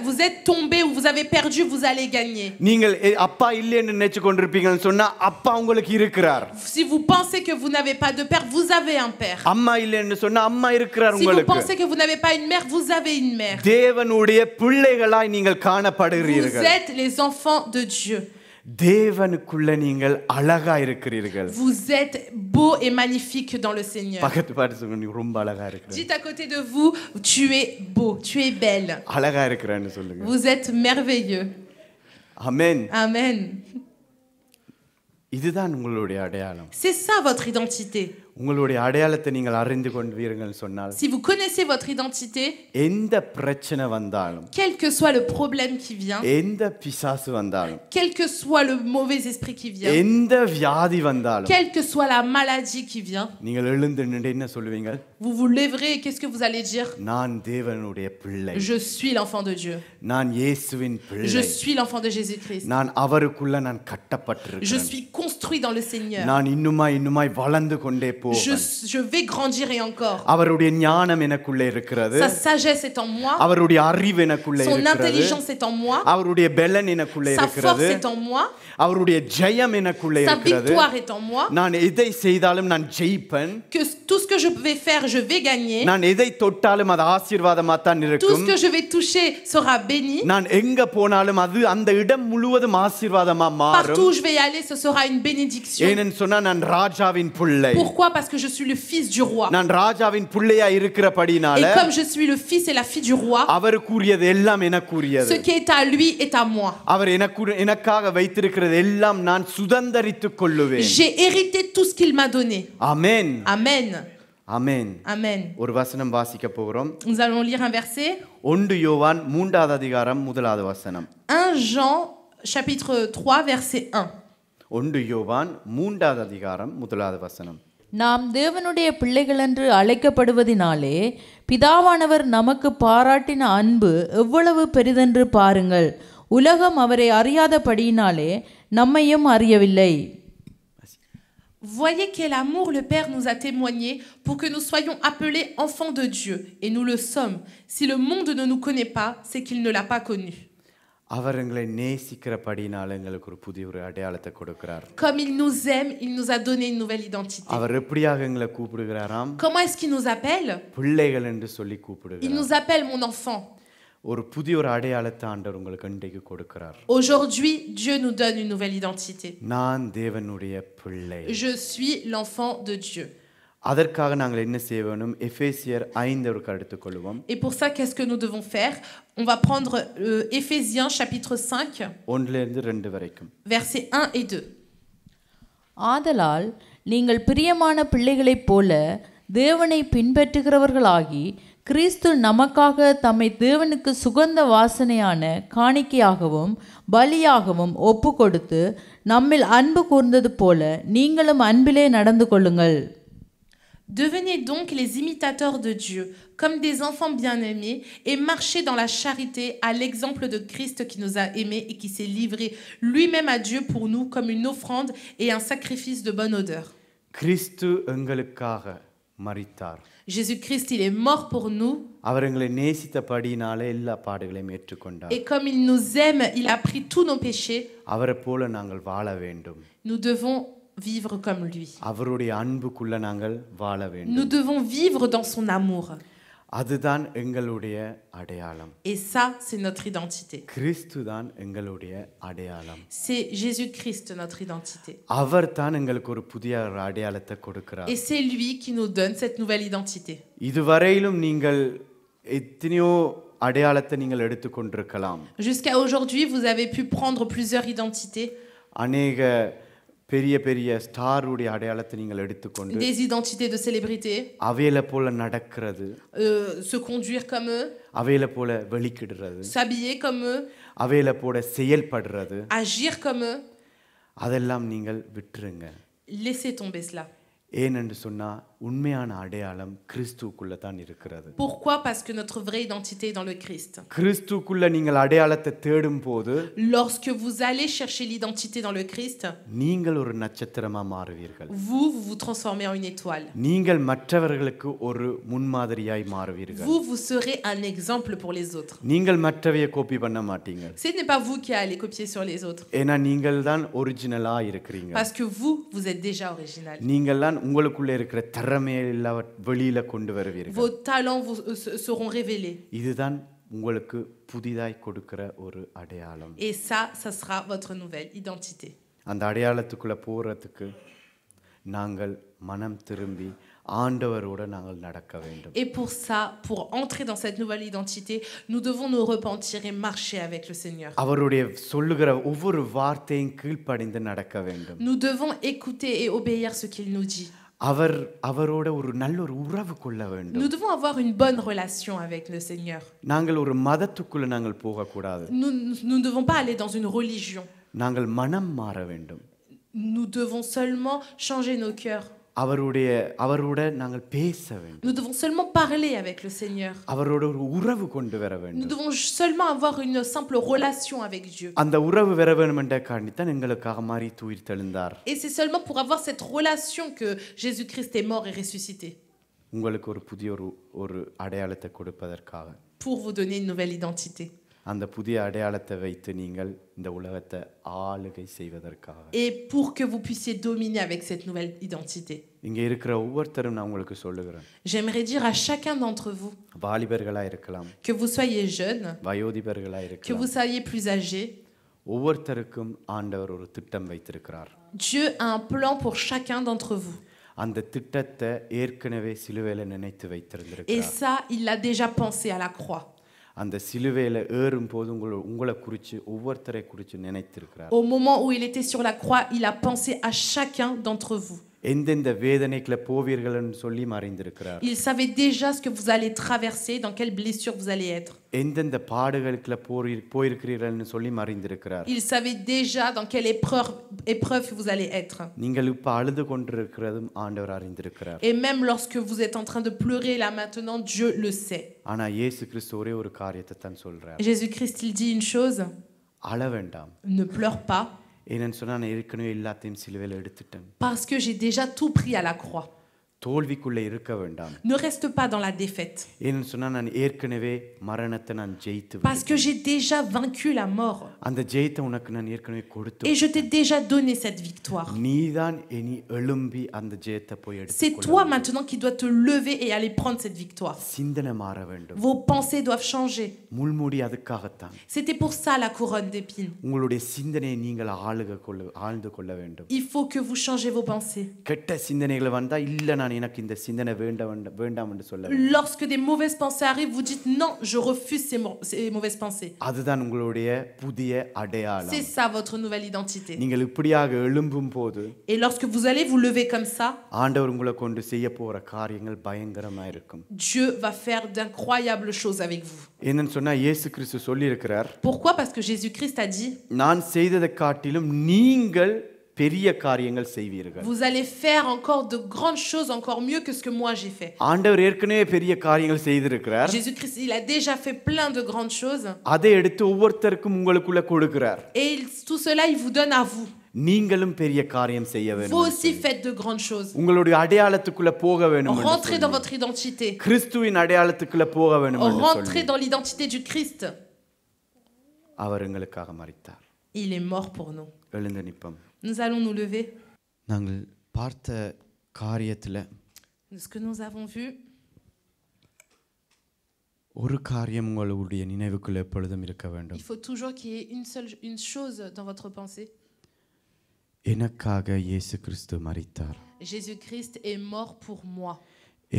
vous êtes tombé, où vous avez perdu, vous allez gagner. நீங்கள் அப்பா இல்லைன்னு நினைச்சு கொண்டிருப்பீங்கன்னு சொன்னா அப்பா உங்களுக்கு இருக்கிறார். Si vous pensez que vous n'avez pas de père, vous avez un père. அம்மா இல்லைன்னு சொன்னா அம்மா இருக்கிறார் Si vous உங்களுக்கு. pensez que vous n'avez pas une mère, vous avez une mère. தேவனுடைய பிள்ளைகளாய் நீங்கள் Vous காணப்படுகிறீர்கள். êtes les enfants de Dieu. தேவனுக்குள்ள நீங்கள் அழகா இருக்கிறீர்கள். Vous êtes beau et magnifique dans le Seigneur. பக்கத்து பாட்டு சொல்லுங்க, நீ ரொம்ப அழகா இருக்கிற. Dites à côté de vous, tu es beau, tu es belle. அழகா இருக்கிறேன்னு சொல்லுங்க. Vous êtes merveilleux. ஆமென். Amen. இதுதான் உங்களுடைய அடையாளம். C'est ça votre identité. உங்களுடைய அடையாளத்தை நீங்கள் அறிந்து கொண்டீர்கள் சொன்னால் Si vous connaissez votre identité, எந்த பிரச்சனை வந்தாலும், quel que soit le problème qui vient, எந்த பிசாசு வந்தாலும், quel que soit le mauvais esprit qui vient, எந்த வியாதி வந்தாலும், quelle que soit la maladie qui vient, நீங்கள் எழுந்து நின்று என்ன சொல்லுவீங்க? vous vous lèverez et qu'est-ce que vous allez dire? நான் தேவனுடைய பிள்ளை. Je suis l'enfant de Dieu. நான் இயேசுவின் Je பிள்ளை. suis l'enfant de Jésus-Christ. நான் அவருக்குள்ள நான் Je கட்டப்பட்டிருக்கிறேன். suis construit dans le Seigneur. நான் இன்னுமாய் வளர்ந்து கொண்டே போவேன். Je vais grandir et encore. அவருடைய ஞானம் எனக்குள்ளே இருக்கிறது. Sa sagesse est en moi. அவருடைய அறிவு எனக்குள்ளே Son இருக்கிறது. intelligence est en moi. அவருடைய பெலன் எனக்குள்ளே Sa இருக்கிறது. force est en moi. அவருடைய ஜெயம் எனக்குள்ளே Sa இருக்கிறது. victoire est en moi. நான் எதை செய்தாலும் நான் ஜெயிப்பேன். Que tout ce que je vais faire, je vais gagner. நான் எதை தொட்டாலும் அது ஆசீர்வாதமா தான் Tout இருக்கும். ce que je vais toucher sera béni. நான் எங்க போனாலும் அது அந்த இடம் முழுவதும் ஆசீர்வாதமா மாறும். Partout où je vais aller, ce sera une bénédiction. ஏனென்று சொன்னா நான் ராஜாவின் பிள்ளை. Pourquoi? Parce que je suis le fils du roi. நான் ராஜாவின் பிள்ளையா இருக்கிறபடினால Et comme je suis le fils et la fille du roi, அவருக்குரியது எல்லாம் எனக்குரியது. ce qui est à lui est à moi. அவர் எனக்காக வைத்திருக்கிறது எல்லாம் நான் சுதந்தரித்துக் கொள்ளுவேன். J'ai hérité tout ce qu'il m'a donné. ஆமென். Amen. ஆமென். Amen. ஒரு வசனம் வாசிக்க போகிறோம். Nous allons lire un verset. 1 யோவான் 3வது அதிகாரம் 1வது வசனம். 1 Jean chapitre 3 verset 1. 1 யோவான் 3வது அதிகாரம் 1வது வசனம். நாம் தேவனுடைய பிள்ளைகள் என்று அழைக்கப்படுவதினாலே பிதாவானவர் நமக்கு பாராட்டின அன்பு எவ்வளவு பெரிதென்று பாருங்கள். உலகம் அவரை அறியாதபடியினாலே நம்மையும் அறியவில்லை. Voyez quel amour le Père nous a témoigné pour que nous soyons appelés enfants de Dieu, et nous le sommes. Si le monde ne nous connaît pas, c'est qu'il ne l'a pas connu. அவர் எங்களை நேசிக்கிறபடினால எங்களுக்கு ஒரு புதிய ஒரு அடையாளத்தை கொடுக்கிறார். Comme il nous aime, il nous a donné une nouvelle identité. அவர் எப்படியாக எங்களை கூப்பிடுகிறாராம்? Comment est-ce qu'il nous appelle? பிள்ளைகள் என்று சொல்லி Il கூப்பிடுகிறார். nous appelle mon enfant. ஒரு புதிய ஒரு அடையாளத்தை ஆண்டவர் உங்களுக்கு இன்றைக்கு கொடுக்கிறார். Aujourd'hui, Dieu nous donne une nouvelle identité. நான் தேவனுடைய பிள்ளை. Je suis l'enfant de Dieu. அதற்காக நாங்கள் என்ன செய்யணும்? எபேசியர் 5 எடுத்துக்கொள்வோம். Et pour ça, qu'est-ce que nous devons faire? On va prendre Éphésiens chapitre 5, 1 2 வரைக்கும். versets 1 et 2. ஆதலால் நீங்கள் பிரியமான பிள்ளைகளைப் போல தேவனை பின்பற்றுகிறவர்களாகி கிறிஸ்து நமக்காக தம்மை தேவனுக்கு சுகந்த வாசனையான காணிக்கையாகவும் பலியாகவும் ஒப்பு கொடுத்து நம்மில் அன்பு கூர்ந்தது போல நீங்களும் அன்பிலே நடந்து கொள்ளுங்கள். Devenez donc les imitateurs de Dieu, comme des enfants bien-aimés, et marchez dans la charité à l'exemple de Christ qui nous a aimés et qui s'est livré lui-même à Dieu pour nous comme une offrande et un sacrifice de bonne odeur. கிறிஸ்து எங்களுக்காக மரித்தார். Jésus-Christ, il est mort pour nous. அவர் எங்களை நேசித்தபடினாலே எல்லா பாடுகளையும் ஏற்றுக்கொண்டார். Et comme il nous aime, il a pris tous nos péchés. அவரை போல நாங்கள் வாழ வேண்டும். Nous devons vivre comme lui. அவருடைய அன்புக்குள்ள நாங்கள் வாழ வேண்டும். Nous devons vivre dans son amour. அதுதான் எங்களுடைய அடையாளம். Et ça, c'est notre identité. கிறிஸ்து தான் எங்களுடைய அடையாளம். C'est Jésus-Christ notre identité. அவர் தான் எங்களுக்கு ஒரு புதிய அடையாளத்தை கொடுக்கிறார். Et c'est lui qui nous donne cette nouvelle identité. இதுவரையிலும் நீங்கள் எத்தனையோ அடையாளத்தை நீங்கள் எடுத்துக்கொண்டிருக்கலாம். Jusqu'à aujourd'hui, vous avez pu prendre plusieurs identités. அநேக பெரிய பெரிய ஸ்டாருடைய அடையாளத்தை நீங்கள் எடுத்துக்கொண்டு Des identités de célébrité. அவையில போல நடக்கிறது, Se conduire comme eux. அவையில போல வெளிக்கிடுறது, S'habiller comme eux. அவையில போல செயல்படுறது, Agir comme eux. அதெல்லாம் நீங்கள் விட்டுருங்க. Laissez tomber cela. ஏனென்று சொன்னா உண்மையான அடையாளம் கிறிஸ்துவுக்குள்ள தான் இருக்கிறது. Pourquoi? Parce que notre vraie identité est dans le Christ. கிறிஸ்துவுக்குள்ள நீங்கள் அடையாளத்தை தேடும் போது Lorsque vous allez chercher l'identité dans le Christ, நீங்கள் ஒரு நட்சத்திரமா மாறுவீர்கள். vous vous transformez en une étoile. நீங்கள் மற்றவர்களுக்கு ஒரு முன்மாதிரியாய் மாறுவீர்கள். Vous serez un exemple pour les autres. நீங்கள் மற்றவையை காப்பி பண்ண மாட்டீங்க. Ce n'est pas vous qui allez copier sur les autres. ஏன்னா நீங்கள் தான் ஒரிஜினலா இருக்கிறீங்க. Parce que vous êtes déjà original. நீங்கள் தான் உங்களுக்குள்ள இருக்கிற திறமையை எல்லாம் வெளியில கொண்டு வருவீர்கள். Vos talents seront révélés. இதுதான் உங்களுக்கு புதிதாய் கொடுக்கிற ஒரு அடையாளம். Et ça sera votre nouvelle identité. அந்த அடையாளத்துக்குள்ள போறதுக்கு நாங்கள் மனம் திரும்பி ஆண்டவரோட நாங்கள் நடக்க வேண்டும். Et pour ça, pour entrer dans cette nouvelle identité, nous devons nous repentir et marcher avec le Seigneur. அவருடைய சொல்லுகிற ஒவ்வொரு வார்த்தையும் கீழ்ப்படிந்து நடக்க வேண்டும். Nous devons écouter et obéir ce qu'il nous dit. அவரோட ஒரு நல்ல ஒரு உறவு கொள்ள வேண்டும். Nous devons avoir une bonne relation avec le Seigneur. நாங்கள் ஒரு மதத்துக்குள்ள நாங்கள் போக கூடாது. Nous ne devons pas aller dans une religion. நாங்கள் மனம் மாற வேண்டும். Nous devons seulement changer nos cœurs. அவரோட நாங்கள் பேச வேண்டும். Nous devons seulement parler avec le Seigneur. அவரோட ஒரு உறவு கொண்டு வர வேண்டும். Nous devons seulement avoir une simple relation avec Dieu. அந்த உறவு வர வேண்டும் என்ற காரணத்தால் எங்களுக்காக மரித்து உயிர்த்தெழுந்தார். Et c'est seulement pour avoir cette relation que Jésus-Christ est mort et ressuscité. உங்களுக்கு ஒரு புதிய ஒரு அடையாளத்தை கொடுப்பதற்காக. Pour vous donner une nouvelle identité. அந்த புதிய அடையாளத்தை வைத்து நீங்கள் இந்த உலகத்தை ஆளுகை செய்வதற்காக. Et pour que vous puissiez dominer avec cette nouvelle identité. இங்க இருக்கிற ஒவ்வொருத்தரும் நான் உங்களுக்கு சொல்லுகிறேன். J'aimerais dire à chacun d'entre vous, வாலிபர்களா இருக்கலாம், que vous soyez jeune, வயோதிபர்களா que இருக்கலாம், vous soyez plus âgé, ஒவ்வொருத்தருக்கும் ஆண்டவர் ஒரு திட்டம் வைத்திருக்கிறார். Dieu a un plan pour chacun d'entre vous. அந்த திட்டத்தை ஏற்கனவே சிலுவையில நினைத்து Et வைத்திருந்திருக்கிறார். ça, il l'a déjà pensé à la croix. அந்த சிலுவையில ஏறும் போது உங்களை குறித்து ஒவ்வொருத்தரை குறித்து நினைத்திருக்கிறார். Au moment où il était sur la croix, il a pensé à chacun d'entre vous. எந்தெந்த வேதனைக்குள்ள போவீர்கள்னு சொல்லி மறைந்திருக்கிறார். Il savait déjà ce que vous allez traverser, dans quelle blessure vous allez être. எந்தெந்த பாடுகளுக்குள்ள போயிருக்கிறீர்கள்னு சொல்லி மறைந்திருக்கிறார். Il savait déjà dans quelle épreuve vous allez être. நீங்கள் இப்ப அழுது கொண்டிருக்கிறதும் ஆண்டவர் அறிந்திருக்கிறார். Et même lorsque vous êtes en train de pleurer là maintenant, Dieu le sait. ஆனா இயேசு கிறிஸ்து ஒரே ஒரு காரியத்தை தான் சொல்றார். Jésus-Christ, il dit une chose, அழ வேண்டாம். ne pleure pas, ஏன்னு சொன்னா நான் ஏற்கனவே எல்லாத்தையும் சிலுவையில எடுத்துட்டேன். parce que j'ai déjà tout pris à la croix. தோல்விக்குள்ள இருக்க வேண்டாம். Ne reste pas dans la défaite, ஏன்னு சொன்னா நான் ஏற்கனவே மரணத்தை நான் ஜெயித்து parce que j'ai déjà vaincu la mort. அந்த ஜெயத்தை உனக்கு நான் ஏற்கனவே கொடுத்து Et je t'ai déjà donné cette victoire. நீதான் இனி எழும்பி அந்த ஜெயத்தை போய் C'est எடுத்துக்கொள்ள. toi maintenant qui dois te lever et aller prendre cette victoire. சிந்தனை மாற வேண்டும். Vos pensées doivent changer. முள்முடி அதுக்காகத்தான். C'était pour ça la couronne d'épines. உங்களுடைய சிந்தனையை நீங்கள் ஆழ்ந்து கொள்ள வேண்டும். Il faut que vous changez vos pensées. கெட்ட சிந்தனைகள் வந்தா இல்ல நான் எனக்கு இந்த சிந்தனை வேண்டாம் என்று சொல்ல வேண்டும். Lorsque des mauvaises pensées arrivent, vous dites non, je refuse ces mauvaises pensées. அதுதான் உங்களுடைய புதிய அடையாளம். C'est ça votre nouvelle identité. நீங்கள் இப்படியாக எழும்பும் போது Et lorsque vous allez vous lever comme ça, ஆண்டவர் உங்களை கொண்டு செய்ய போற காரியங்கள் பயங்கரமா இருக்கும். Dieu va faire d'incroyables choses avec vous. என்னன்னு சொன்னா இயேசு கிறிஸ்து சொல்லி இருக்கிறார். Pourquoi? Parce que Jésus-Christ a dit, நான் செய்ததை காட்டிலும் நீங்கள் பெரிய காரியங்கள் செய்வீர்கள். vous allez faire encore de grandes choses, encore mieux que ce que moi j'ai fait. ஆண்டவர் ஏற்கனவே பெரிய காரியங்கள் செய்திருக்கிறார். Jésus-Christ, il a déjà fait plein de grandes choses. அதை எடுத்து ஒவ்வொருத்தருக்கும் உங்களுக்குள்ள கொடுக்கிறார். Et tout cela, il vous donne à vous. நீங்களும் பெரிய காரியம் செய்ய Vous வேண்டும். aussi faites de grandes choses. உங்களுடைய அடையாளத்துக்குள்ள போக வேண்டும். Rentrez dans votre identité. கிறிஸ்துவின் அடையாளத்துக்குள்ள போக வேண்டும். Rentrez dans l'identité du Christ. அவர் எங்களுக்காக மரித்தார். Il est mort pour nous. எழுந்து நிற்போம். Nous allons nous lever. நாங்கள் பார்த்த காரியத்துல Ce que nous avons vu, ஒரு காரியம் உங்களுடைய நினைவுக்குள்ள எப்பொழுதும் இருக்க வேண்டும். il faut toujours qu'il y ait une chose dans votre pensée. எனக்காக இயேசு கிறிஸ்து மரித்தார். Jésus-Christ est mort pour moi.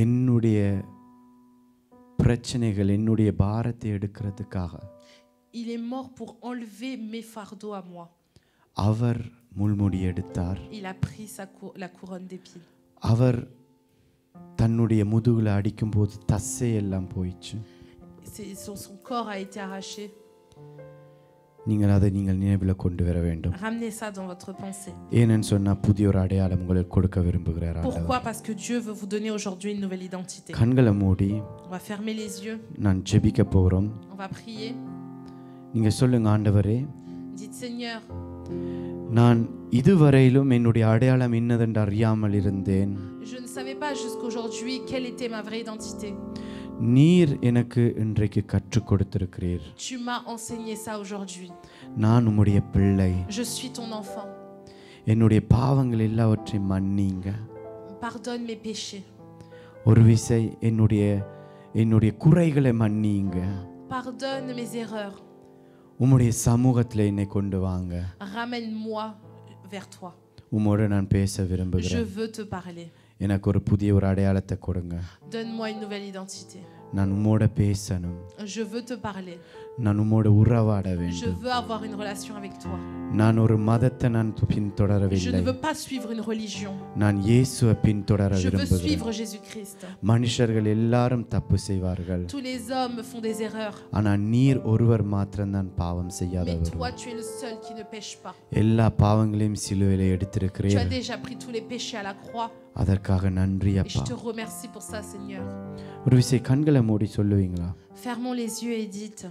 என்னுடைய பிரச்சனைகள் என்னுடைய பாரத்தை எடுக்கிறதுக்காக. Il est mort pour enlever mes fardeaux à moi. அவர் முள்முடி எடுத்தார். Il a pris la couronne d'épines. அவர் தன்னுடைய முதுகுல அடிக்கும்போது தசை எல்லாம் போயிச்சு. Son corps a été arraché. நீங்கள் அதை நீங்கள் நினைவில் கொண்டு வர வேண்டும். Ramenez ça dans votre pensée. ஏனென்னு சொன்னால் புதிய ஒரு அடையாளம் உங்களுக்கு கொடுக்க விரும்புகிறார் ஆண்டவர். Pourquoi? Parce que Dieu veut vous donner aujourd'hui une nouvelle identité. கண்களை மூடி On va fermer les yeux. நான் ஜெபிக்க போகிறோம். On va prier. நீங்கள் சொல்லுங்க, ஆண்டவரே, Dites Seigneur, நான் இதுவரையிலும் என்னுடைய அடையாளம் இன்னதென்று அறியாமல் இருந்தேன். je ne savais pas jusqu'aujourd'hui quelle était ma vraie identité. நீர் எனக்கு இன்றைக்கு கற்றுக் கொடுத்திருக்கிறீர். Tu m'as enseigné ça aujourd'hui. நான் உம்முடைய பிள்ளை. Je suis ton enfant. என்னுடைய பாவங்கள் எல்லாவற்றையும் மன்னிங்க. Pardonne mes péchés. ஒரு விசை என்னுடைய குறைகளை மன்னிங்க. Pardonne mes erreurs. உம்முடைய சமூகத்தில் என்னை கொண்டு வாங்க. Ramène-moi vers toi. உம்மோடு நான் பேச Je விரும்புகிறேன். veux te parler. எனக்கு ஒரு புதிய ஒரு அடையாளத்தை கொடுங்க. Donne-moi une nouvelle identité. நான் உம்மோட பேசணும். Je veux te parler. நான் உம்மோட உறவாட Je வேண்டும். veux avoir une relation avec toi. நான் ஒரு மதத்தை நான் Je பின்தொடரவில்லை. ne veux pas suivre une religion. நான் இயேசுவை பின்தொடர Je veux விரும்புகிறேன். suivre Jésus-Christ. மனுஷர்கள் எல்லாரும் தப்பு செய்வார்கள். Tous les hommes font des erreurs. ஆனால் நீர் ஒருவர் மாத்திரம்தான் பாவம் Mais செய்யாதவர். toi, tu es le seul qui ne pêche pas. எல்லா பாவங்களையும் சிலுவையிலே Tu as எடுத்திருக்கிறீர். déjà pris tous les péchés à la croix. அதற்காக நன்றி Et je அப்பா. te remercie pour ça, Seigneur. ஒரு விஷயம் கண்களை மூடி சொல்லுவீங்களா? Fermons les yeux et dites,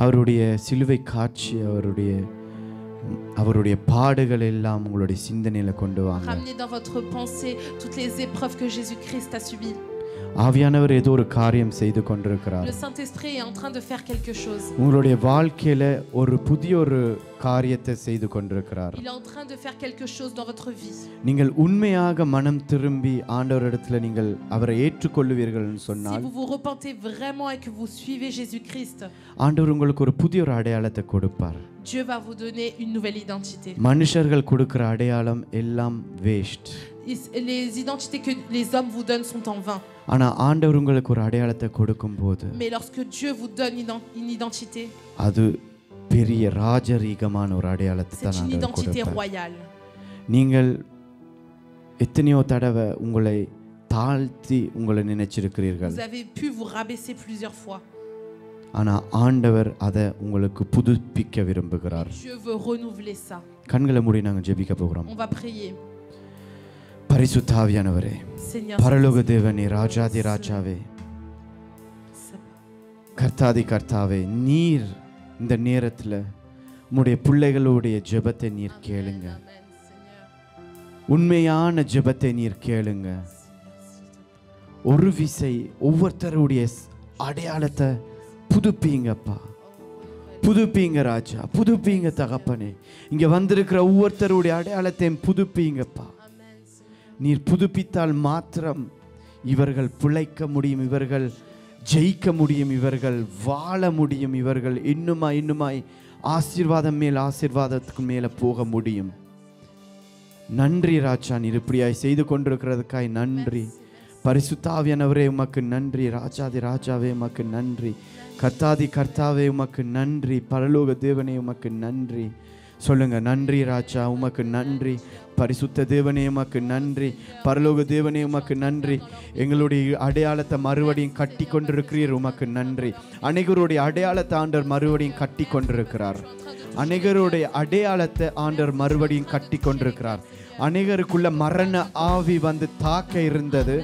அவருடைய சிலுவை காட்சி, அவருடைய பாடுகள் எல்லாம் உங்களுடைய சிந்தனையில கொண்டு வாங்க. ramenez dans votre pensée toutes les épreuves que Jésus-Christ a subies. ஆவியானவர் ஏதோ ஒரு காரியம் செய்து கொண்டிருக்கிறார். Le Saint-Esprit est en train de faire quelque chose. உங்களுடைய வாழ்க்கையில ஒரு புதிய ஒரு காரியத்தை செய்து கொண்டிருக்கிறார். Il est en train de faire quelque chose dans votre vie. நீங்கள் உண்மையாக மனம் திரும்பி ஆண்டவரிடத்துல நீங்கள் அவரை ஏற்றுக்கொள்வீர்கள் Si சொன்னால் vous vous repentez vraiment et que vous suivez Jésus-Christ, ஆண்டவர் உங்களுக்கு ஒரு புதிய ஒரு அடையாளத்தை கொடுப்பார். Dieu va vous donner une nouvelle identité. மனுஷர்கள் கொடுக்கிற அடையாளம் எல்லாம் waste. Les identités que les hommes vous donnent sont en vain. ஆனா ஆண்டவர் உங்களுக்கு ஒரு அடையாளத்தை கொடுக்கும்போது Mais lorsque Dieu vous donne une identité, அது பெரிய ராஜரீகமான ஒரு அடையாளத்தை c'est தான் une ஆண்டவர் identité கொடுப்பார். royale. நீங்கள் எத்தனையோ தடவை உங்களை தாழ்த்தி உங்களை நினைச்சிருக்கிறீர்கள். Vous avez pu vous rabaisser plusieurs fois. ஆனா ஆண்டவர் அதை உங்களுக்கு புதுப்பிக்க விரும்புகிறார். Dieu veut renouveler ça. கண்களை மூடி நாங்க ஜெபிக்க போகிறோம். On va prier. பரிசுத்த ஆவியானவரே, Seigneur, பரலோக தேவனே, ராஜாதி ராஜாவே, கர்த்தாதி கர்த்தாவே, நீர் இந்த நேரத்துல உம்முடைய பிள்ளைகளுடைய ஜெபத்தை நீர் கேளுங்க. உண்மையான ஜெபத்தை நீர் கேளுங்க. ஒரு விசை ஒவ்வொருத்தருடைய அடையாளத்தை புதுப்பீங்கப்பா, புதுப்பீங்க ராஜா, புதுப்பீங்க தகப்பனே. இங்க வந்திருக்கிற ஒவ்வொருத்தருடைய அடையாளத்தையும் புதுப்பீங்கப்பா. நீர் புதுப்பித்தால் மாத்திரம் இவர்கள் பிழைக்க முடியும், இவர்கள் ஜெயிக்க முடியும், இவர்கள் வாழ முடியும், இவர்கள் இன்னுமாய் ஆசீர்வாதம் மேல் ஆசீர்வாதத்துக்கு மேல போக முடியும். நன்றி ராஜா, நீர் இப்படியாய் செய்து கொண்டிருக்கிறதுக்காய் நன்றி. பரிசுத்த ஆவியானவரே உமக்கு நன்றி. ராஜாதி ராஜாவே உமக்கு நன்றி. கர்த்தாதி கர்த்தாவே உமக்கு நன்றி. பரலோக தேவனே உமக்கு நன்றி. சொல்லுங்க, நன்றி ராஜா, உமக்கு நன்றி. பரிசுத்த தேவனே உமக்கு நன்றி. பரலோக தேவனே உமக்கு நன்றி. எங்களுடைய அடையாளத்தை மறுபடியும் கட்டி கொண்டிருக்கிறீர், உமக்கு நன்றி. அநேகருடைய அடையாளத்தை ஆண்டவர் மறுபடியும் கட்டி கொண்டிருக்கிறார். அநேகருடைய அடையாளத்தை ஆண்டவர் மறுபடியும் கட்டி கொண்டிருக்கிறார். அநேகருக்குள்ள மரண ஆவி வந்து தாக்க இருந்தது.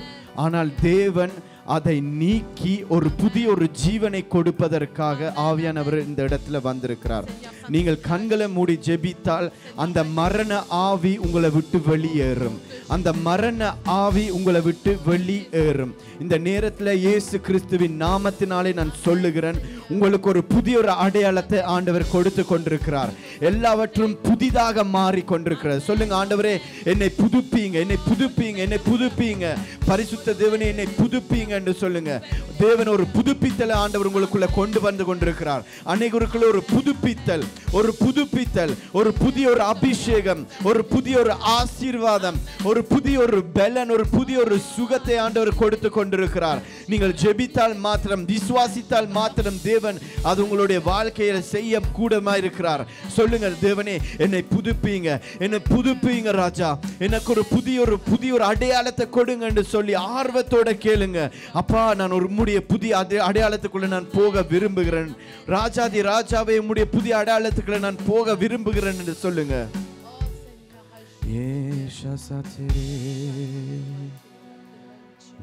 ஆனால் தேவன் அதை நீக்கி ஒரு புதிய ஒரு ஜீவனை கொடுப்பதற்காக ஆவியானவர் இந்த இடத்துல வந்திருக்கிறார். நீங்கள் கண்களை மூடி ஜெபித்தால் அந்த மரண ஆவி உங்களை விட்டு வெளியேறும். அந்த மரண ஆவி உங்களை விட்டு வெளியேறும். இந்த நேரத்தில் இயேசு கிறிஸ்துவின் நாமத்தினாலே நான் சொல்லுகிறேன், உங்களுக்கு ஒரு புதிய ஒரு அடையாளத்தை ஆண்டவர் கொடுத்து கொண்டிருக்கிறார். எல்லாவற்றும் புதிதாக மாறி கொண்டிருக்கிறது. சொல்லுங்க, ஆண்டவரே என்னை புதுப்பீங்க, என்னை புதுப்பீங்க, என்னை புதுப்பீங்க. பரிசுத்த தேவனே என்னை புதுப்பீங்க என்று சொல்லுங்க. தேவன் ஒரு புதுப்பித்தலை ஆண்டவர் உங்களுக்குள்ள கொண்டு வந்து கொண்டிருக்கிறார். அநேகருக்குள்ள ஒரு புதுப்பித்தல், ஒரு புதுப்பித்தல், ஒரு புதிய ஒரு அபிஷேகம், ஒரு புதிய ஒரு ஆசீர்வாதம், ஒரு புதிய ஒரு பலன், ஒரு புதிய ஒரு சுகத்தை ஆண்டவர் கொடுத்து கொண்டிருக்கிறார். நீங்கள் ஜெபித்தால் மாத்திரம், விசுவாசித்தால் மாத்திரம் தேவன் அது உங்களுடைய வாழ்க்கையில செய்ய கூடமா இருக்கிறார். சொல்லுங்க, தேவனே என்னை புதுப்பீங்க, என்னை புதுப்பீங்க ராஜா, எனக்கு ஒரு புதிய ஒரு அடையாளத்தை கொடுங்க என்று சொல்லி ஆர்வத்தோட கேளுங்க. அப்பா, நான் ஒரு புதிய அடையாளத்துக்குள்ள நான் போக விரும்புகிறேன். ராஜாதி ராஜாவே உம்முடைய புதிய அடையாளத்துக்கு ஆசீர்வாதத்துக்குள்ள நான் போக விரும்புகிறேன் என்று சொல்லுங்க.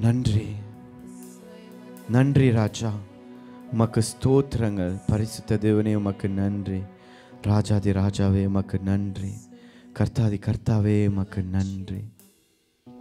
நன்றி நன்றி ராஜா, உமக்கு ஸ்தோத்திரங்கள். பரிசுத்த தேவனே உமக்கு நன்றி. ராஜாதி ராஜாவே உமக்கு நன்றி. கர்த்தாதி கர்த்தாவே உமக்கு நன்றி.